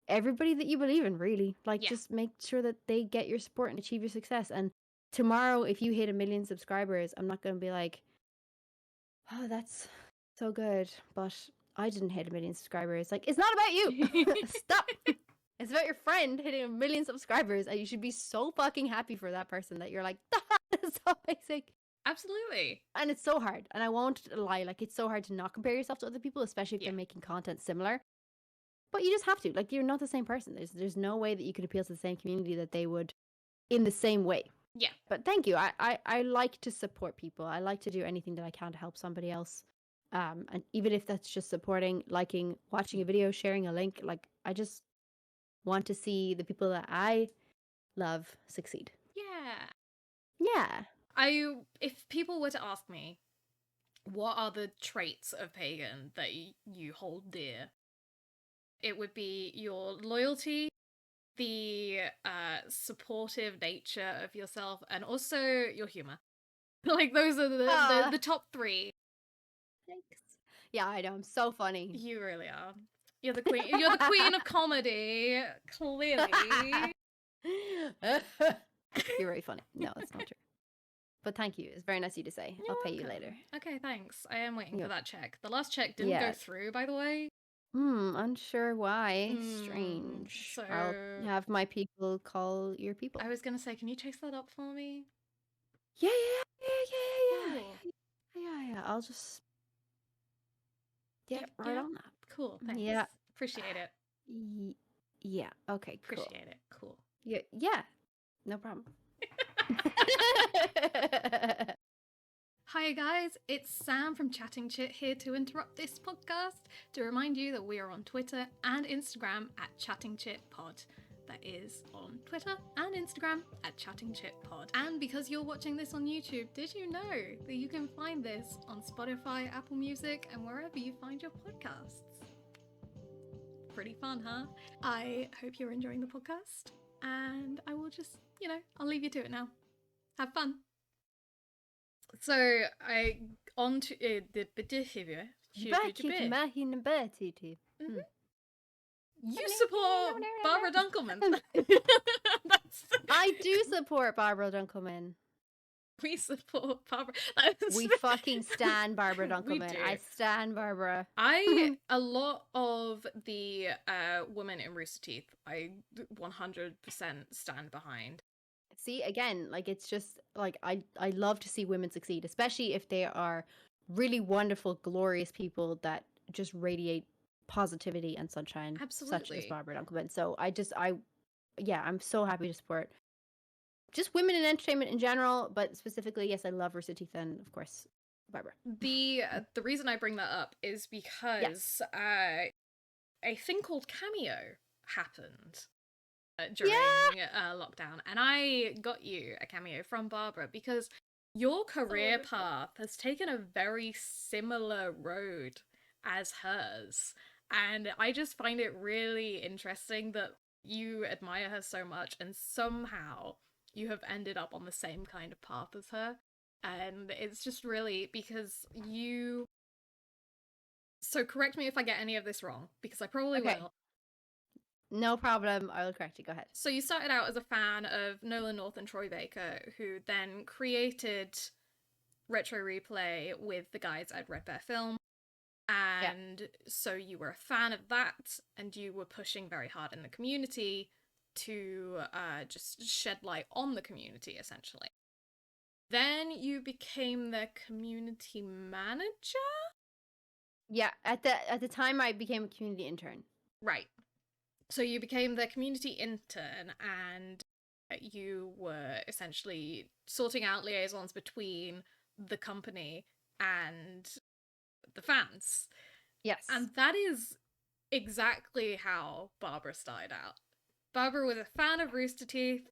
everybody that you believe in, really. Like, Yeah. just make sure that they get your support and achieve your success. And tomorrow, if you hit 1 million subscribers, I'm not going to be like, oh, that's so good, but I didn't hit 1 million subscribers. Like, it's not about you. Stop. It's about your friend hitting 1 million subscribers, and you should be so fucking happy for that person that you're like, that's so amazing. Absolutely. And it's so hard. And I won't lie, like, it's so hard to not compare yourself to other people, especially if they're making content similar. But you just have to. Like, you're not the same person. There's no way that you could appeal to the same community that they would in the same way. Yeah. But thank you. I like to support people. I like to do anything that I can to help somebody else. And even if that's just supporting, liking, watching a video, sharing a link, like, I just want to see the people that I love succeed. Yeah. If people were to ask me, what are the traits of Pagan that you hold dear? It would be your loyalty, the supportive nature of yourself, and also your humor. Like, those are the top 3. Thanks. Yeah, I know. I'm so funny. You really are. You're the queen. You're the queen of comedy. Clearly. You're very funny. No, it's not true. But thank you. It's very nice of you to say. I'll pay you later. Okay, thanks. I am waiting for that check. The last check didn't go through, by the way. Unsure why. Strange. So I'll have my people call your people. I was gonna say, can you chase that up for me? Yeah. I'll just get right on that. Cool. Thanks. Yeah. Appreciate it. Yeah. Okay. Cool. Appreciate it. Cool. Yeah. No problem. Hi guys, it's Sam from Chatting Chit here to interrupt this podcast to remind you that we are on Twitter and Instagram at Chatting Chit Pod. That is on Twitter and Instagram at Chatting Chit Pod. And because you're watching this on YouTube, did you know that you can find this on Spotify, Apple Music, and wherever you find your podcasts? Pretty fun, huh? I hope you're enjoying the podcast, and I will just, I'll leave you to it now. Have fun. So on to the You support Barbara Dunkelman. I do support Barbara Dunkelman. We support Barbara. We fucking stan Barbara Dunkelman. I stan Barbara. A lot of the women in Rooster Teeth, I 100% stand behind. See, again, like, it's just like I love to see women succeed, especially if they are really wonderful, glorious people that just radiate positivity and sunshine. Absolutely. Such as Barbara Dunkelman. So I'm so happy to support just women in entertainment in general, but specifically, yes, I love Rooster Teeth and, of course, Barbara. The reason I bring that up is because a thing called Cameo happened during lockdown, and I got you a cameo from Barbara because your career path has taken a very similar road as hers, and I just find it really interesting that you admire her so much and somehow you have ended up on the same kind of path as her. And it's just really because so correct me if I get any of this wrong, because I probably will. No problem. I will correct you. Go ahead. So you started out as a fan of Nolan North and Troy Baker, who then created Retro Replay with the guys at Red Bear Film. And so you were a fan of that, and you were pushing very hard in the community to just shed light on the community, essentially. Then you became the community manager? Yeah, at the time I became a community intern. Right. So you became the community intern, and you were essentially sorting out liaisons between the company and the fans. Yes. And that is exactly how Barbara started out. Barbara was a fan of Rooster Teeth,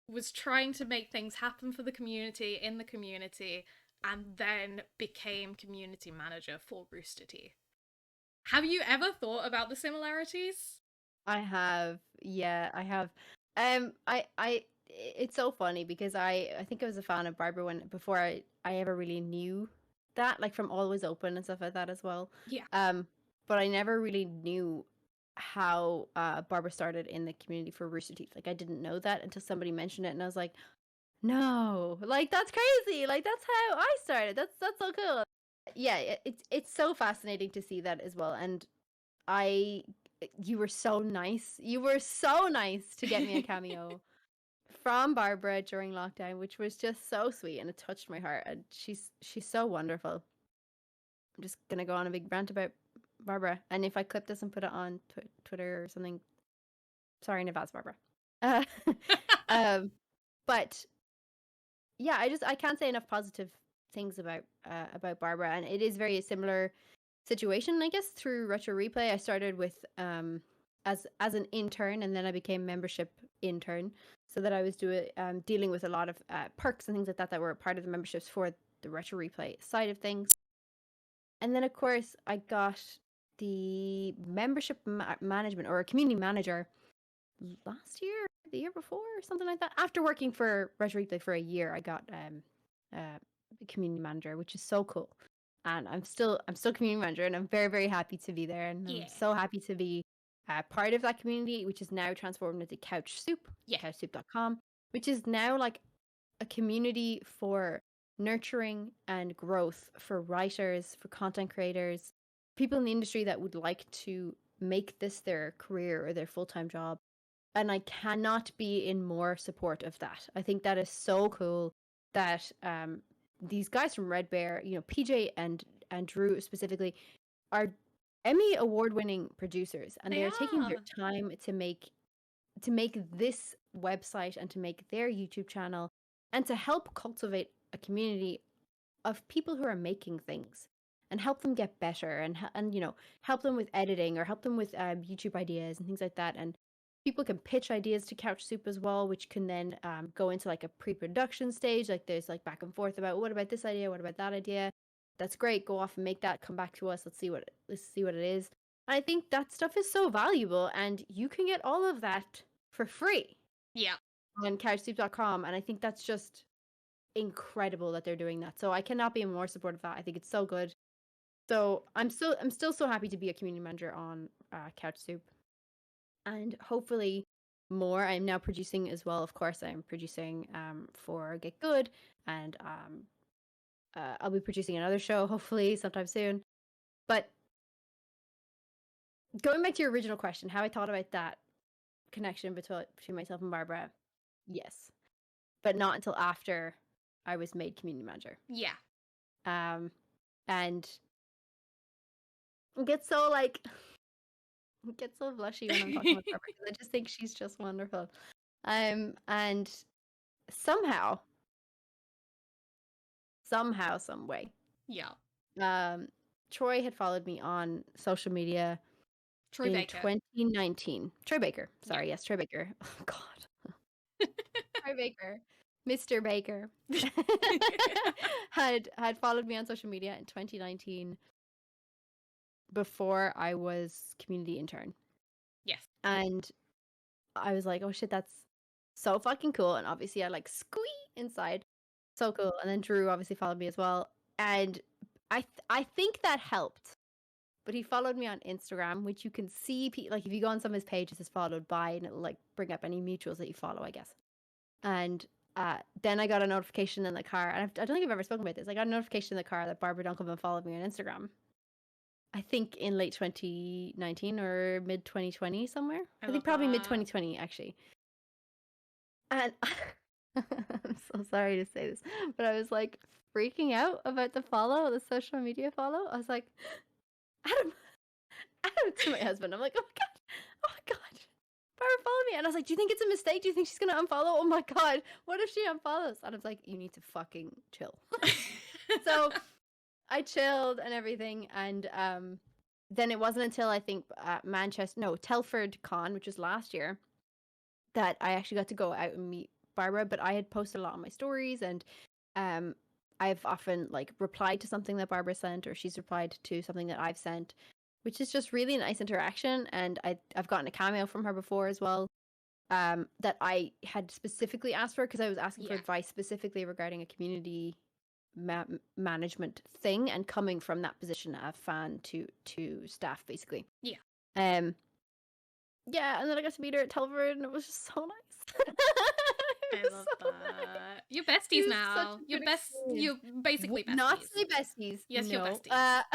was trying to make things happen for the community, in the community, and then became community manager for Rooster Teeth. Have you ever thought about the similarities? I have. Yeah, I have. It's so funny because I think I was a fan of Barbara before I ever really knew that, like from Always Open and stuff like that as well. Yeah. But I never really knew how Barbara started in the community for Rooster Teeth. Like I didn't know that until somebody mentioned it, and I was like, no, like that's crazy. Like that's how I started. That's so cool. Yeah, it's so fascinating to see that as well. And I you were so nice. You were so nice to get me a cameo from Barbara during lockdown, which was just so sweet and it touched my heart. And she's so wonderful. I'm just gonna go on a big rant about Barbara, and if I clip this and put it on Twitter or something, sorry in advance, Barbara. Uh, but yeah, I can't say enough positive things about Barbara, and it is very similar situation, I guess. Through Retro Replay, I started with as an intern, and then I became membership intern, so that I was dealing with a lot of perks and things like that that were part of the memberships for the Retro Replay side of things. And then of course I got the membership management or a community manager last year, the year before, something like that. After working for Retro Replay for a year, I got community manager, which is so cool. And I'm still community manager, and I'm very, very happy to be there, and I'm so happy to be part of that community, which is now transformed into Couch Soup, couchsoup.com, which is now like a community for nurturing and growth for writers, for content creators, people in the industry that would like to make this their career or their full-time job. And I cannot be in more support of that. I think that is so cool that these guys from Red Bear, you know, PJ and Drew specifically, are Emmy award-winning producers, and they are taking their time to make this website and to make their YouTube channel and to help cultivate a community of people who are making things and help them get better and you know, help them with editing or help them with YouTube ideas and things like that. And people can pitch ideas to Couch Soup as well, which can then go into like a pre-production stage. Like there's like back and forth about what about this idea, what about that idea. That's great. Go off and make that. Come back to us. Let's see what it is. And I think that stuff is so valuable, and you can get all of that for free. Yeah. On couchsoup.com, and I think that's just incredible that they're doing that. So I cannot be more supportive of that. I think it's so good. So I'm still so happy to be a community manager on Couch Soup, and hopefully more. I'm now producing as well. Of course, I'm producing for Get Good, and I'll be producing another show hopefully sometime soon. But going back to your original question, how I thought about that connection between myself and Barbara, yes, but not until after I was made community manager. Yeah. And I get so blushy when I'm talking about Barbara because I just think she's just wonderful. And somehow, some way, Troy had followed me on social media Troy in Baker. 2019. Troy Baker. Sorry, yes, Troy Baker. Oh God. Troy Baker. Mr. Baker had followed me on social media in 2019 before I was community intern. Yes. And I was like, oh shit, that's so fucking cool. And obviously I like squee inside. So cool. And then Drew obviously followed me as well. And I think that helped. But he followed me on Instagram, which you can see, like if you go on some of his pages, it's followed by, and it'll like bring up any mutuals that you follow, I guess. And then I got a notification in the car, and I don't think I've ever spoken about this. I got a notification in the car that Barbara Dunkelman followed me on Instagram. I think in late 2019 or mid 2020 somewhere. I think probably mid 2020 actually. And I'm so sorry to say this, but I was like freaking out about the social media follow. I was like, Adam to my husband. I'm like, oh my god. Barbara, follow me. And I was like, do you think it's a mistake? Do you think she's going to unfollow? Oh my God, what if she unfollows? And I was like, you need to fucking chill. So I chilled and everything. And then it wasn't until I think Telford Con, which was last year, that I actually got to go out and meet Barbara. But I had posted a lot on my stories, and I've often like replied to something that Barbara sent, or she's replied to something that I've sent, which is just really nice interaction. And I've gotten a cameo from her before as well, that I had specifically asked for because I was asking for advice specifically regarding a community management thing, and coming from that position of fan to staff, basically. Yeah. Yeah, and then I got to meet her at Telford, and it was just so nice. I love that. You're besties now. You're basically besties. Not say besties. Yes, no. you're besties.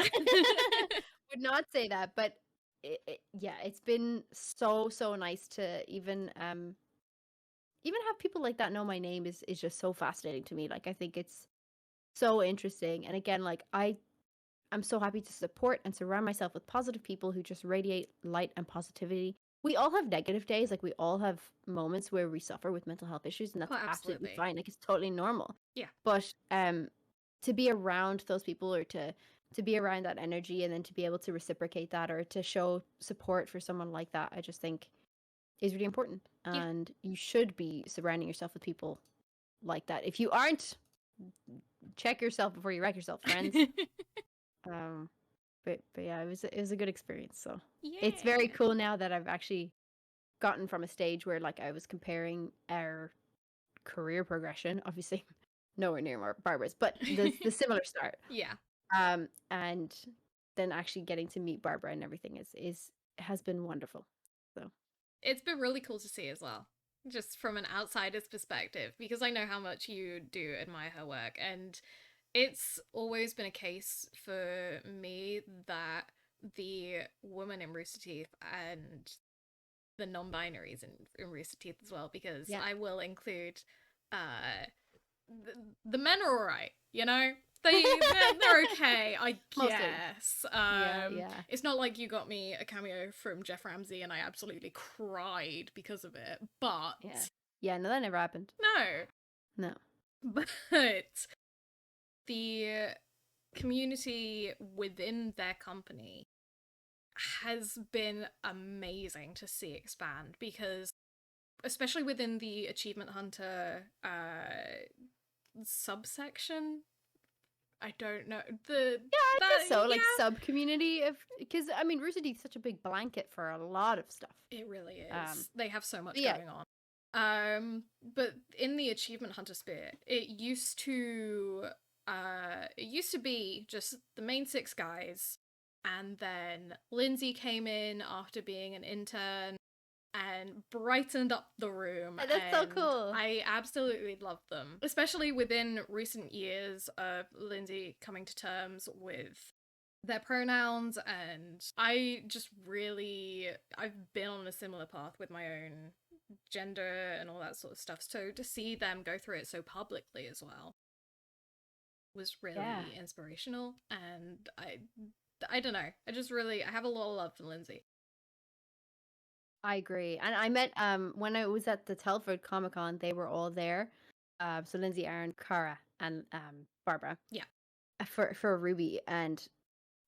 Would not say that, but it's been so nice to even have people like that know my name is just so fascinating to me. Like, I think it's so interesting. And again, like, I'm so happy to support and surround myself with positive people who just radiate light and positivity. We all have negative days. Like, we all have moments where we suffer with mental health issues, and that's absolutely fine. Like, it's totally normal. Yeah. But to be around those people, or to be around that energy, and then to be able to reciprocate that, or to show support for someone like that, I just think is really important. Yeah. And you should be surrounding yourself with people like that. If you aren't, check yourself before you wreck yourself, friends. But yeah, it was a good experience. So it's very cool now that I've actually gotten from a stage where, like, I was comparing our career progression, obviously nowhere near Barbara's, but the similar start. Yeah. And then actually getting to meet Barbara and everything has been wonderful. So it's been really cool to see as well, just from an outsider's perspective, because I know how much you do admire her work, and it's always been a case for me that the woman in Rooster Teeth and the non-binaries in Rooster Teeth as well, because I will include the men are alright, you know? They're okay, I guess. It's not like you got me a cameo from Jeff Ramsey and I absolutely cried because of it, but... Yeah, no, that never happened. No. But the community within their company has been amazing to see expand, because especially within the Achievement Hunter subsection, I don't know, I guess so, like sub-community of, because I mean Rooster Teeth is such a big blanket for a lot of stuff. It really is. They have so much going on. But in the Achievement Hunter sphere, it used to be just the main 6 guys, and then Lindsay came in after being an intern and brightened up the room. That's so cool. I absolutely love them, especially within recent years of Lindsay coming to terms with their pronouns, and I just really, I've been on a similar path with my own gender and all that sort of stuff, so to see them go through it so publicly as well was really inspirational. And I don't know, I have a lot of love for Lindsay. I agree. And I met when I was at the Telford Comic-Con, they were all there. So Lindsay, Aaron, Cara, and Barbara. Yeah. For Ruby. And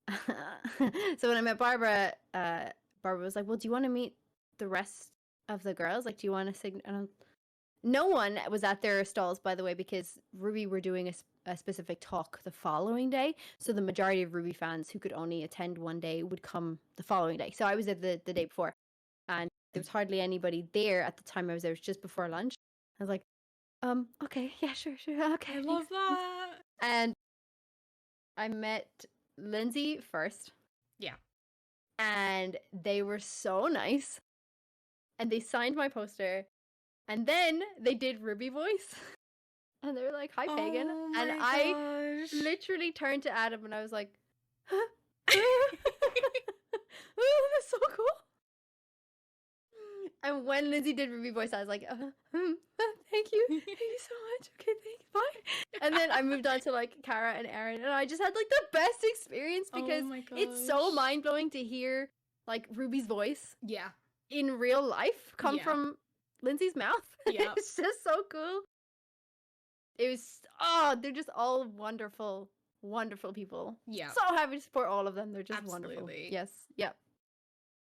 so when I met Barbara, Barbara was like, well, do you want to meet the rest of the girls? Like, do you want to no one was at their stalls, by the way, because Ruby were doing a specific talk the following day. So the majority of Ruby fans who could only attend one day would come the following day. So I was at the day before, and there was hardly anybody there at the time I was there. It was just before lunch. I was like, okay, yeah, sure, okay. I love that. And I met Lindsay first. Yeah. And they were so nice. And they signed my poster. And then they did Ruby voice. And they were like, hi, Pagan. Oh and I literally turned to Adam and I was like, huh? That's so cool. And when Lindsay did Ruby voice, I was like, thank you so much. Okay, thanks, bye. And then I moved on to like Cara and Aaron, and I just had like the best experience because it's so mind blowing to hear like Ruby's voice. Yeah. in real life come Yeah. from Lindsay's mouth. Yeah. It's just so cool. It was, they're just all wonderful, wonderful people. Yeah. So happy to support all of them. They're just wonderful. Absolutely. Yes. Yep.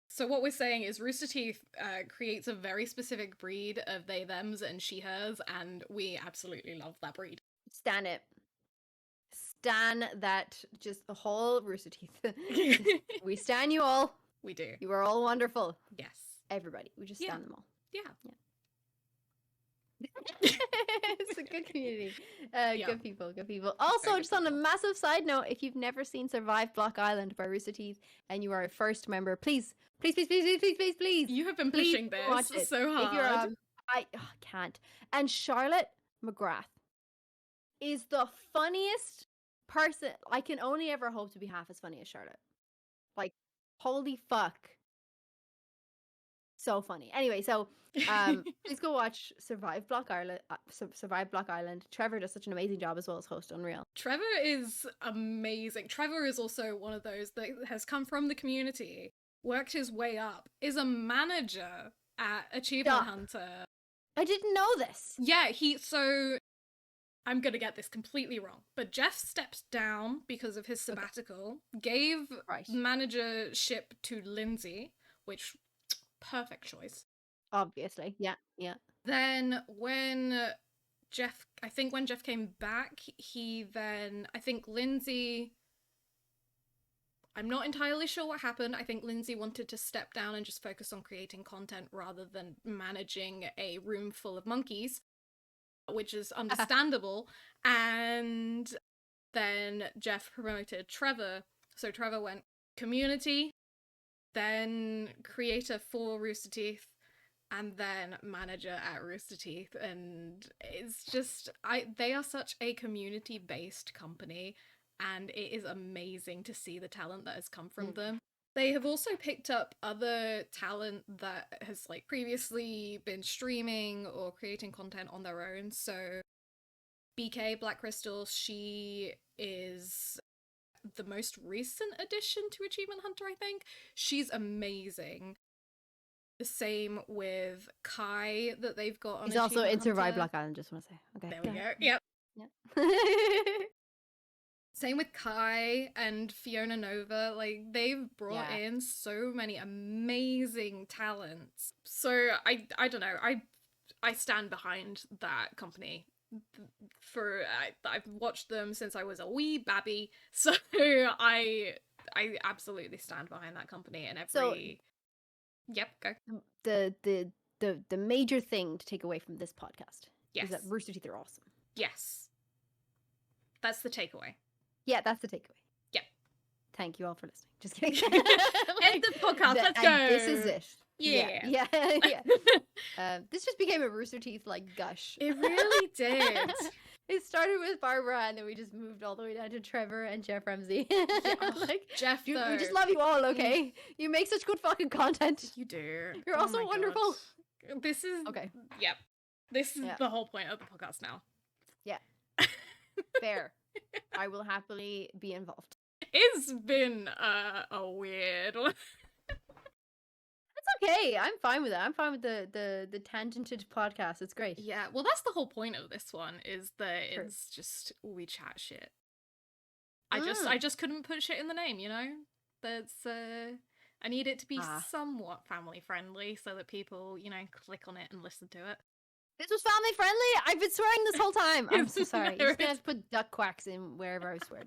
So what we're saying is Rooster Teeth creates a very specific breed of they, thems, and she, hers, and we absolutely love that breed. Stan it. Stan that, just the whole Rooster Teeth. We stan you all. We do. You are all wonderful. Yes. Everybody. We just stan them all. Yeah. It's a good community. Yeah. Good people, good people. Also, Very good just on a people. massive side note, if you've never seen Survive Block Island by Rooster Teeth and you are a first member, please, please, please, please, please, please, please, please. You have been Please pushing watch this it. so hard. If you're, I can't. And Charlotte McGrath is the funniest person. I can only ever hope to be half as funny as Charlotte. Like, holy fuck. So funny. Anyway, so please go watch Survive Block Island. Survive Block Island. Trevor does such an amazing job as well as host. Unreal. Trevor is amazing. Trevor is also one of those that has come from the community, worked his way up, is a manager at Achievement Stop. Hunter. I didn't know this. Yeah, so I'm gonna get this completely wrong, but Jeff stepped down because of his sabbatical, gave Right. managership to Lindsay, which perfect choice. Obviously. Yeah. Yeah. Then when Jeff came back, I think Lindsay, I'm not entirely sure what happened. I think Lindsay wanted to step down and just focus on creating content rather than managing a room full of monkeys, which is understandable. And then Jeff promoted Trevor. So Trevor went community, then creator for Rooster Teeth, and then manager at Rooster Teeth. And it's just, they are such a community-based company, and it is amazing to see the talent that has come from them. They have also picked up other talent that has like previously been streaming or creating content on their own. So BK, Black Crystal, she is the most recent addition to Achievement Hunter, I think. She's amazing. The same with Kai that they've got on He's also in Achievement Survive Hunter. Block Island, just want to say. Okay. There we go. Yep. Yeah. Same with Kai and Fiona Nova. Like, they've brought in so many amazing talents. So I don't know. I stand behind that company. I've watched them since I was a wee babby, so I absolutely stand behind that company and every. Yep, go. The major thing to take away from this podcast Yes. is that Rooster Teeth are awesome. Yes. That's the takeaway. Yeah, that's the takeaway. Yep. Thank you all for listening. Just kidding. End the podcast. Let's go. And this is it. Yeah. Yeah. This just became a Rooster Teeth like gush. It really did. It started with Barbara, and then we just moved all the way down to Trevor and Jeff Ramsey. Like, Jeff, we though. just love you all. Okay, you make such good fucking content. You do. You're also my wonderful. God. This is Okay. Yep. This is the whole point of the podcast now. Yeah. Fair. I will happily be involved. It's been a weird one. It's okay. I'm fine with it. I'm fine with the tangented podcast. It's great. Yeah, well, that's the whole point of this one, is that True. it's just we chat shit. I just couldn't put shit in the name, you know? That's I need it to be somewhat family friendly so that people, you know, click on it and listen to it. This was family friendly. I've been swearing this whole time. I'm so sorry. No, You're just gonna have to put duck quacks in wherever I swear.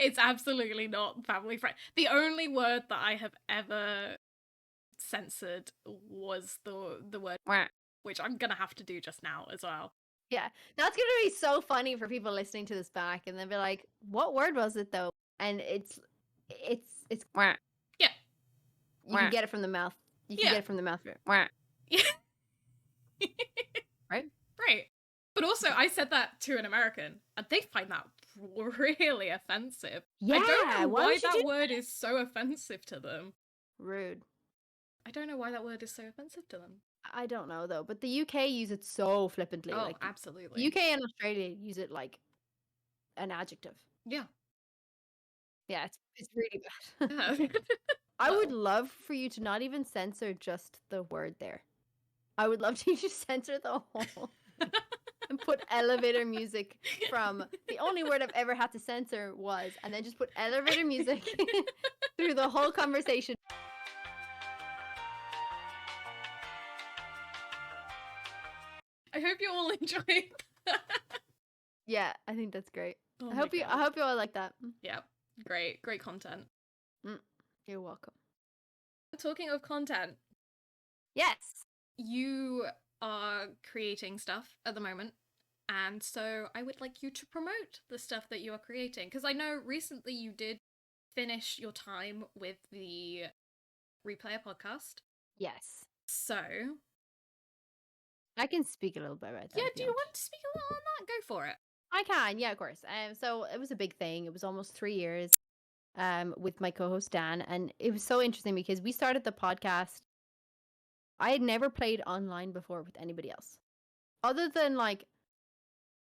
It's absolutely not family friendly. The only word that I have ever censored was the word Wah. which I'm gonna have to do just now as well. Yeah, that's gonna be so funny for people listening to this back, and they'll be like, "What word was it though?" And it's wah. Yeah. You can get it from the mouth. You can get it from the mouth. Wah. Yeah. Right. But also, I said that to an American, and they find that really offensive. Yeah. I don't know why would you that do- word is so offensive to them. Rude. I don't know why that word is so offensive to them. I don't know though, but the UK use it so flippantly. Oh, like absolutely. UK and Australia use it like an adjective. Yeah. Yeah, it's really bad. Yeah. I would love for you to not even censor just the word there. I would love to just censor the whole and put elevator music from the only word I've ever had to censor was, and then just put elevator music through the whole conversation. I hope you all enjoyed that. Yeah, I think that's great. Oh I my hope you God. all like that. Yeah, great content. You're welcome. Talking of content, Yes. you are creating stuff at the moment, and so I would like you to promote the stuff that you are creating, because I know recently you did finish your time with the Replayer podcast. Yes. So, I can speak a little bit about that. yeah, if do you want to speak a little on that? Go for it. I can, yeah, of course. So it was a big thing. It was almost 3 years with my co-host Dan, and it was so interesting because we started the podcast. I had never played online before with anybody else. Other than like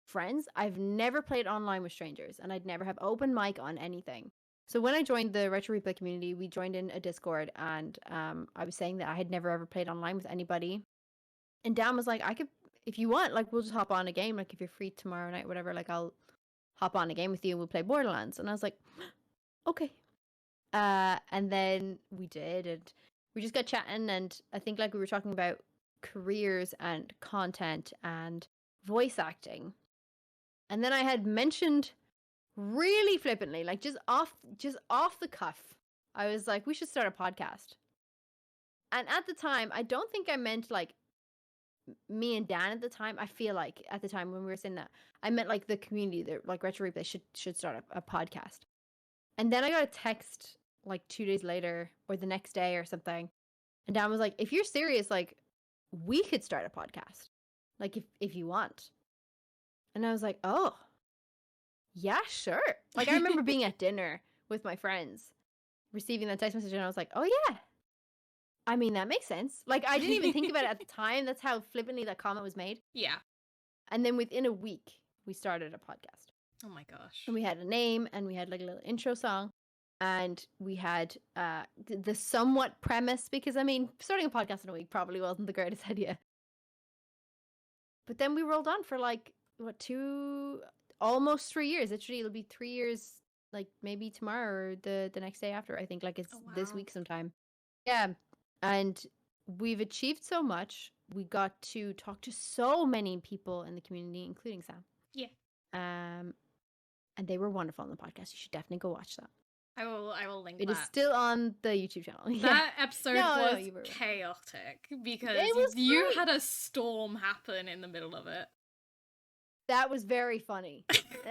friends, I've never played online with strangers, and I'd never have open mic on anything. So when I joined the Retro Replay community, we joined in a Discord, and I was saying that I had never ever played online with anybody. And Dan was like, I could, if you want, like, we'll just hop on a game. Like, if you're free tomorrow night, whatever, like, I'll hop on a game with you and we'll play Borderlands. And I was like, okay. And then we did, and we just got chatting. And I think, like, we were talking about careers and content and voice acting. And then I had mentioned really flippantly, like, just off the cuff, I was like, we should start a podcast. And at the time, I don't think I meant like me and Dan at the time. I feel like at the time when we were saying that, I meant like the community that like Retro Replay should start a podcast. And then I got a text like 2 days later or the next day or something, and Dan was like, if you're serious, like, we could start a podcast, like, if you want. And I was like, oh yeah, sure. Like, I remember being at dinner with my friends, receiving that text message, and I was like, oh yeah, I mean, that makes sense. Like, I didn't even think about it at the time. That's how flippantly that comment was made. Yeah. And then within a week, we started a podcast. Oh my gosh. And we had a name, and we had like a little intro song, and we had the somewhat premise, because I mean, starting a podcast in a week probably wasn't the greatest idea. But then we rolled on for like what, almost 3 years. Literally, it'll be 3 years, like maybe tomorrow or the next day after. I think like it's this week sometime. Yeah. And we've achieved so much. We got to talk to so many people in the community, including Sam. Yeah. And they were wonderful on the podcast. You should definitely go watch that. I will link It that. is still on the YouTube channel. That episode was chaotic because you had a storm happen in the middle of it. That was very funny.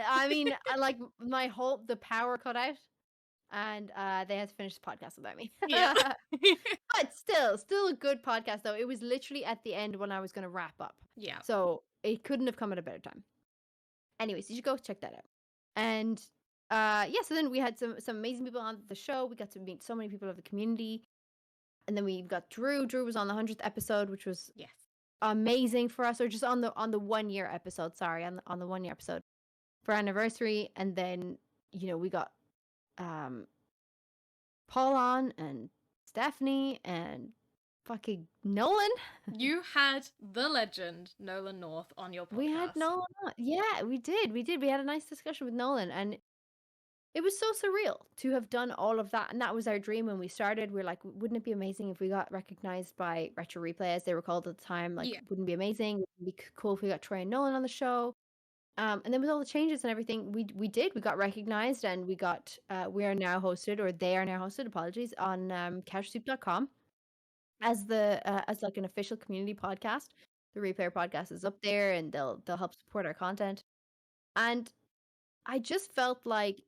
I mean, like the power cut out, and they had to finish the podcast without me. Yeah. But still a good podcast though. It was literally at the end when I was going to wrap up. Yeah. So it couldn't have come at a better time. Anyways, you should go check that out. And yeah, so then we had some amazing people on the show. We got to meet so many people of the community. And then we got Drew. Drew was on the 100th episode, which was amazing for us. Or just on the 1 year episode, sorry, on the 1 year episode for our anniversary. And then, you know, we got Paul on, and Stephanie, and fucking Nolan. You had the legend Nolan North on your podcast. We had Nolan on. Yeah, we did. We had a nice discussion with Nolan, and it was so surreal to have done all of that. And that was our dream when we started. We were like, wouldn't it be amazing if we got recognized by Retro Replay, as they were called at the time? Like, wouldn't it be amazing? Wouldn't it be cool if we got Troy and Nolan on the show? And then with all the changes and everything, we got recognized, and we got we are now hosted, or they are now hosted, apologies, on couchsoup.com as as like an official community podcast. The Replayer podcast is up there, and they'll help support our content. And I just felt like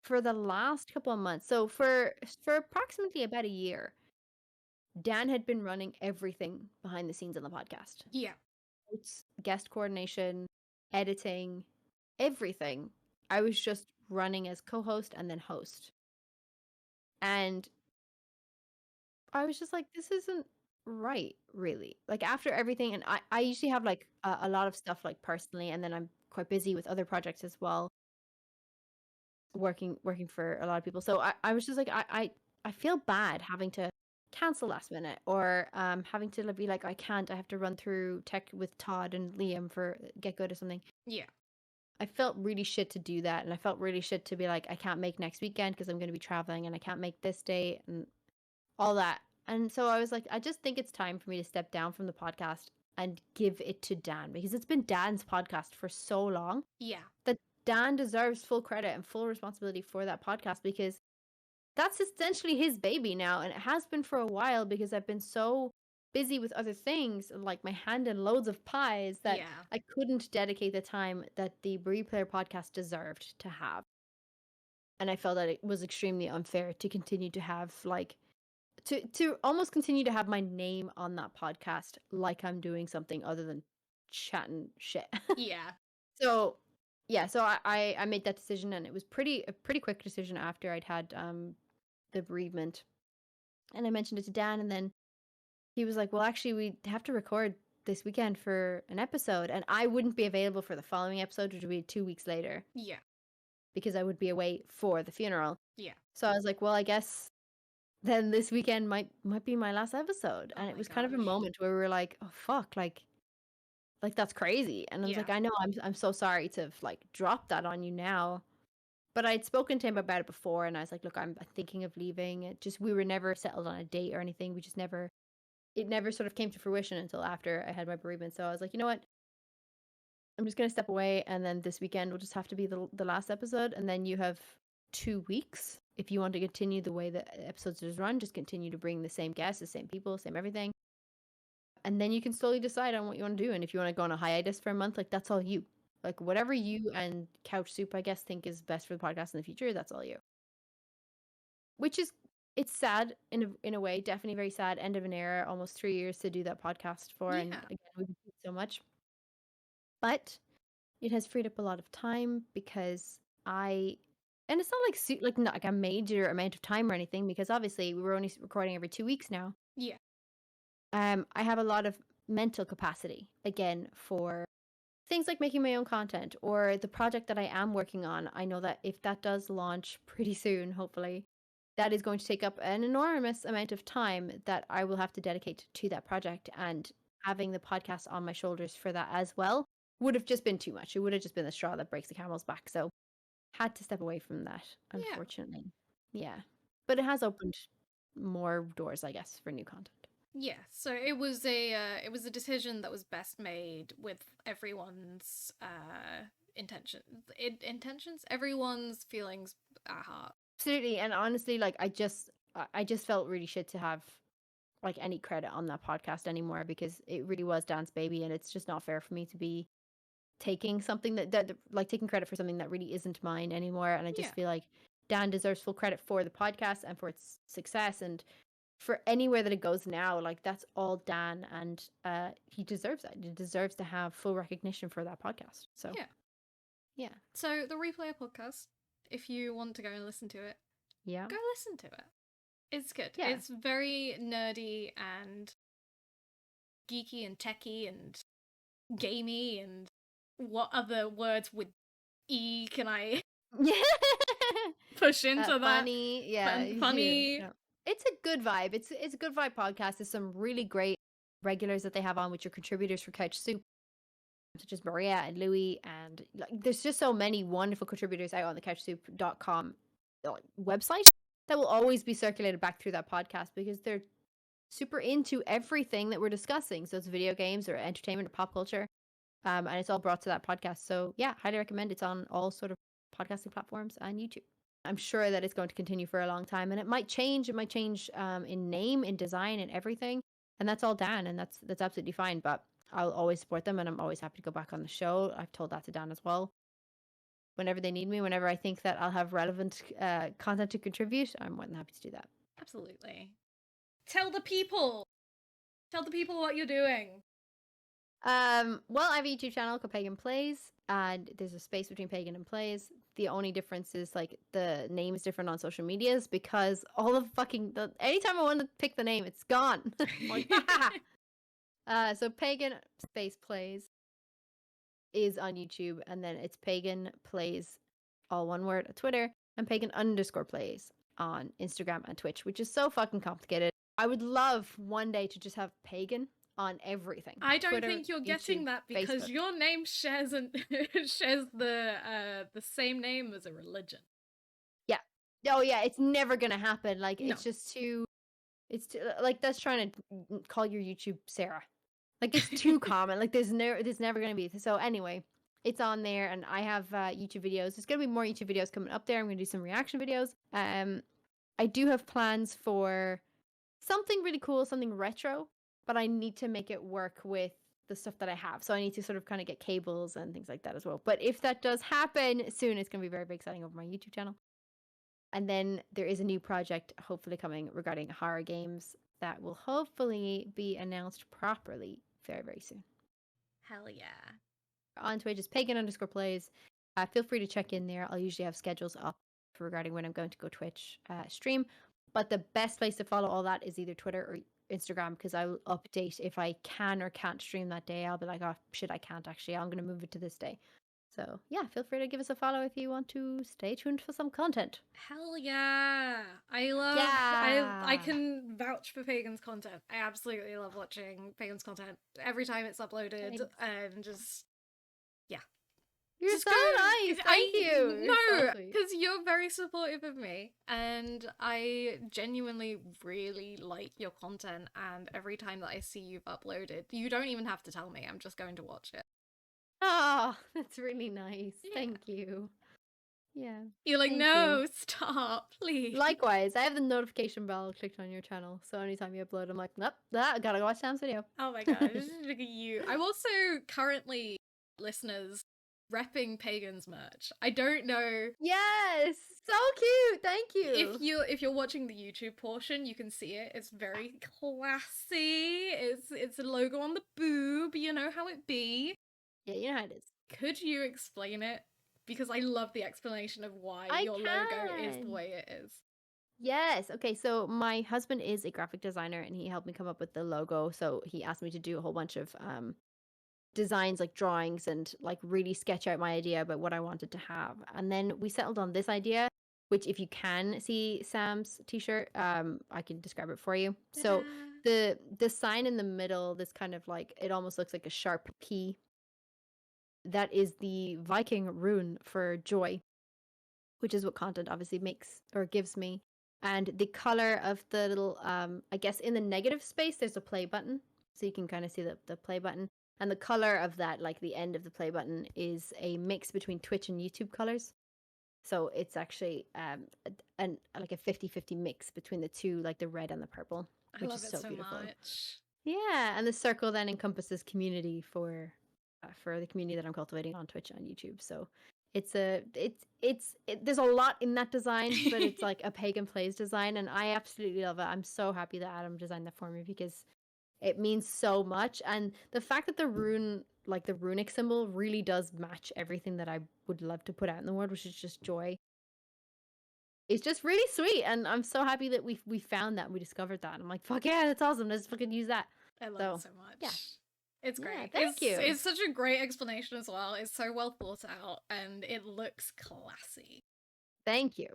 for the last couple of months, so for approximately about a year, Dan had been running everything behind the scenes on the podcast. Yeah. It's guest coordination, editing, everything. I was just running as co-host and then host. And I was just like, this isn't right, really. Like, after everything, and I usually have like a lot of stuff like personally, and then I'm quite busy with other projects as well. working for a lot of people. So I was just like, I feel bad having to cancel last minute, or having to be like, I have to run through tech with Todd and Liam for Get Good or something. Yeah. I felt really shit to do that, and I felt really shit to be like, I can't make next weekend because I'm going to be traveling, and I can't make this day and all that. And so I was like, I just think it's time for me to step down from the podcast and give it to Dan, because it's been Dan's podcast for so long. Yeah. That Dan deserves full credit and full responsibility for that podcast, because that's essentially his baby now, and it has been for a while, because I've been so busy with other things, like my hand in loads of pies, that Yeah. I couldn't dedicate the time that the Replayer podcast deserved to have. And I felt that it was extremely unfair to continue to have to almost continue to have my name on that podcast like I'm doing something other than chatting shit. Yeah. So yeah, so I made that decision, and it was a pretty quick decision after I'd had the bereavement. And I mentioned it to Dan, and then he was like, well, actually, we have to record this weekend for an episode, and I wouldn't be available for the following episode, which would be 2 weeks later, Yeah. because I would be away for the funeral. Yeah. So I was like, well, I guess then this weekend might be my last episode. Oh And it my was kind of a gosh. moment where we were like, oh fuck, like that's crazy. And I was Yeah. like, I know, I'm so sorry to like drop that on you now. But I'd spoken to him about it before, and I was like, look, I'm thinking of leaving. It just, we were never settled on a date or anything. We just never, it never sort of came to fruition until after I had my bereavement. So I was like, you know what? I'm just going to step away, and then this weekend will just have to be the last episode. And then you have 2 weeks. If you want to continue the way the episodes just run, just continue to bring the same guests, the same people, same everything. And then you can slowly decide on what you want to do. And if you want to go on a hiatus for a month, like, that's all you. Like, whatever you and Couch Soup, I guess, think is best for the podcast in the future, that's all you. Which is, it's sad in a way, definitely very sad. End of an era, almost 3 years to do that podcast for. Yeah. And again, we've been so much. But it has freed up a lot of time, because and it's not like not like a major amount of time or anything, because obviously we were only recording every 2 weeks now. Yeah. I have a lot of mental capacity again for things like making my own content, or the project that I am working on. I know that if that does launch pretty soon, hopefully, that is going to take up an enormous amount of time that I will have to dedicate to that project, and having the podcast on my shoulders for that as well would have just been too much. It would have just been the straw that breaks the camel's back. So had to step away from that, unfortunately. Yeah. But it has opened more doors, I guess, for new content. Yeah, so it was a decision that was best made with everyone's intentions, everyone's feelings at heart. Absolutely. And honestly, like, I just felt really shit to have like any credit on that podcast anymore, because it really was Dan's baby, and it's just not fair for me to be taking something that like taking credit for something that really isn't mine anymore. And I just feel like Dan deserves full credit for the podcast and for its success, and for anywhere that it goes now. Like, that's all Dan, and he deserves that. He deserves to have full recognition for that podcast. So yeah. So the Replayer podcast, if you want to go and listen to it, go listen to it. It's good. Yeah. It's very nerdy and geeky and techy and gamey, and what other words with E can I push into that? Funny, yeah. Funny. Yeah. It's a good vibe. It's a good vibe podcast. There's some really great regulars that they have on, which are contributors for Couch Soup, such as Maria and Louis, and like, there's just so many wonderful contributors out on the couchsoup.com website that will always be circulated back through that podcast, because they're super into everything that we're discussing. So it's video games or entertainment or pop culture. And it's all brought to that podcast. So yeah, highly recommend. It's on all sort of podcasting platforms and YouTube. I'm sure that it's going to continue for a long time, and it might change. It might change in name, in design, and everything. And that's all Dan, and that's absolutely fine. But I'll always support them, and I'm always happy to go back on the show. I've told that to Dan as well. Whenever they need me, whenever I think that I'll have relevant content to contribute, I'm more than happy to do that. Absolutely. Tell the people what you're doing. Well, I have a YouTube channel called PaganPlays, and there's a space between Pagan and Plays. The only difference is like the name is different on social medias, because all of anytime I want to pick the name, it's gone. Like, so Pagan space Plays is on YouTube, and then it's Pagan Plays, all one word, on Twitter. and Pagan_plays on Instagram and Twitch, which is so fucking complicated. I would love one day to just have Pagan on everything. I don't Twitter, think you're getting YouTube, that because Facebook. your name shares shares the same name as a religion. Yeah. Oh yeah, it's never gonna happen. Like No. it's just too. It's too, like that's trying to call your YouTube Sarah. Like it's too common. Like there's never gonna be. So anyway, it's on there, and I have YouTube videos. There's gonna be more YouTube videos coming up there. I'm gonna do some reaction videos. I do have plans for something really cool, something retro, but I need to make it work with the stuff that I have. So I need to sort of kind of get cables and things like that as well. But if that does happen soon, it's gonna be very, very exciting over my YouTube channel. And then there is a new project hopefully coming regarding horror games that will hopefully be announced properly very, very soon. Hell yeah. On Twitch is Pagan_plays. Feel free to check in there. I'll usually have schedules up regarding when I'm going to go Twitch stream. But the best place to follow all that is either Twitter or Instagram, because I will update if I can or can't stream that day. I'll be like, oh shit, I can't actually. I'm going to move it to this day. So yeah, feel free to give us a follow if you want to stay tuned for some content. Hell yeah. I love I can vouch for Pagan's content. I absolutely love watching Pagan's content every time it's uploaded. Thanks. And just You're just so go. nice. Thank you. You're so No, sweet. because you're very supportive of me, and I genuinely really like your content. And every time that I see you've uploaded, you don't even have to tell me. I'm just going to watch it. Oh, that's really nice. Yeah. Thank you. Yeah. You're like, Thank no, you. stop, please. Likewise, I have the notification bell clicked on your channel, so anytime you upload, I'm like, nope, I gotta go watch Sam's video. Oh my gosh, look at you. I'm also currently, listeners, repping Pagan's merch. I don't know. Yes, so cute. Thank you. If you're watching the YouTube portion, you can see it. It's very classy. It's a logo on the boob. You know how it be. Yeah, you know how it is. Could you explain it? Because I love the explanation of why your logo is the way it is. Yes. Okay. So my husband is a graphic designer, and he helped me come up with the logo. So he asked me to do a whole bunch of designs, like drawings, and like really sketch out my idea about what I wanted to have. And then we settled on this idea, which if you can see Sam's t-shirt, I can describe it for you. So the sign in the middle, this kind of like, it almost looks like a sharp P. That is the Viking rune for joy, which is what content obviously makes or gives me. And the color of the little, I guess in the negative space, there's a play button. So you can kind of see the play button. And the color of that, like the end of the play button, is a mix between Twitch and YouTube colors. So it's actually like a 50-50 mix between the two, like the red and the purple, which is so beautiful. Much. Yeah, and the circle then encompasses community for the community that I'm cultivating on Twitch and YouTube. So there's a lot in that design, but it's like a PaganPlays design, and I absolutely love it. I'm so happy that Adam designed that for me because it means so much. And the fact that the rune, like the runic symbol, really does match everything that I would love to put out in the world, which is just joy. It's just really sweet, and I'm so happy that we found that, we discovered that. And I'm like, fuck yeah, that's awesome. Let's fucking use that. I love it so much. Yeah. It's great. Yeah, thank you. It's such a great explanation as well. It's so well thought out, and it looks classy. Thank you.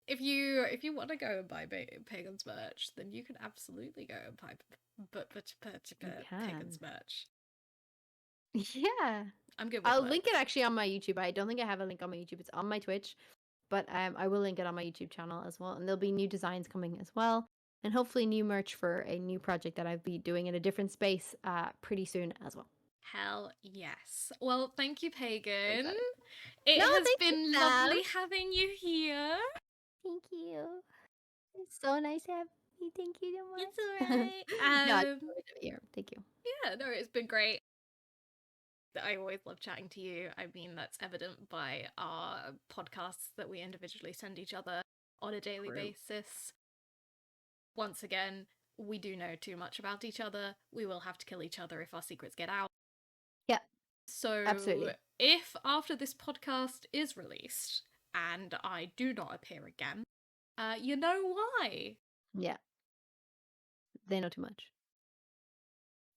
If you want to go and buy Pagan's merch, then you can absolutely go and buy Pagan's merch. Yeah, I'm good with I'll link it actually on my YouTube. I don't think I have a link on my YouTube. It's on my Twitch, but I will link it on my YouTube channel as well. And there'll be new designs coming as well, and hopefully new merch for a new project that I'll be doing in a different space pretty soon as well. Hell yes. Well, thank you, Pagan. It has been lovely having you here. Thank you. It's so nice to have you. Thank you so much. It's alright. Thank you. Yeah, no, it's been great. I always love chatting to you. I mean, that's evident by our podcasts that we individually send each other on a daily basis. Once again, we do know too much about each other. We will have to kill each other if our secrets get out. Yeah. So, absolutely. If after this podcast is released and I do not appear again, you know why. Yeah. They know too much.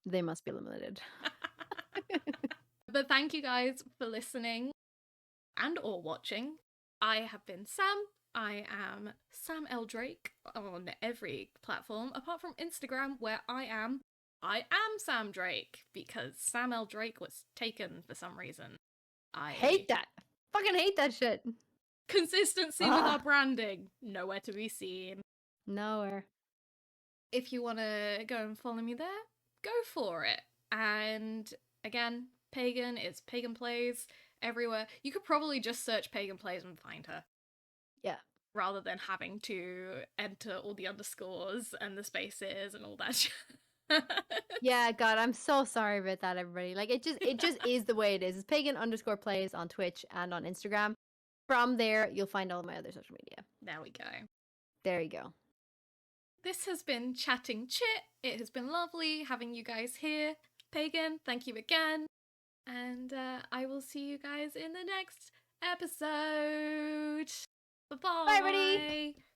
They must be eliminated. But thank you guys for listening and or watching. I have been Sam. I am Sam L. Drake on every platform, apart from Instagram, where I am Sam Drake, because Sam L. Drake was taken for some reason. I Hate that. Fucking hate that shit. Consistency with our branding, nowhere to be seen. Nowhere. If you want to go and follow me there, go for it. And again, Pagan is PaganPlays everywhere. You could probably just search PaganPlays and find her. Yeah. Rather than having to enter all the underscores and the spaces and all that shit. Yeah, God, I'm so sorry about that, everybody. Like, it just is the way it is. It's Pagan_plays on Twitch and on Instagram. From there, you'll find all my other social media. There we go. There you go. This has been Chatting Chit. It has been lovely having you guys here. Pagan, thank you again. And I will see you guys in the next episode. Bye-bye. Bye, everybody.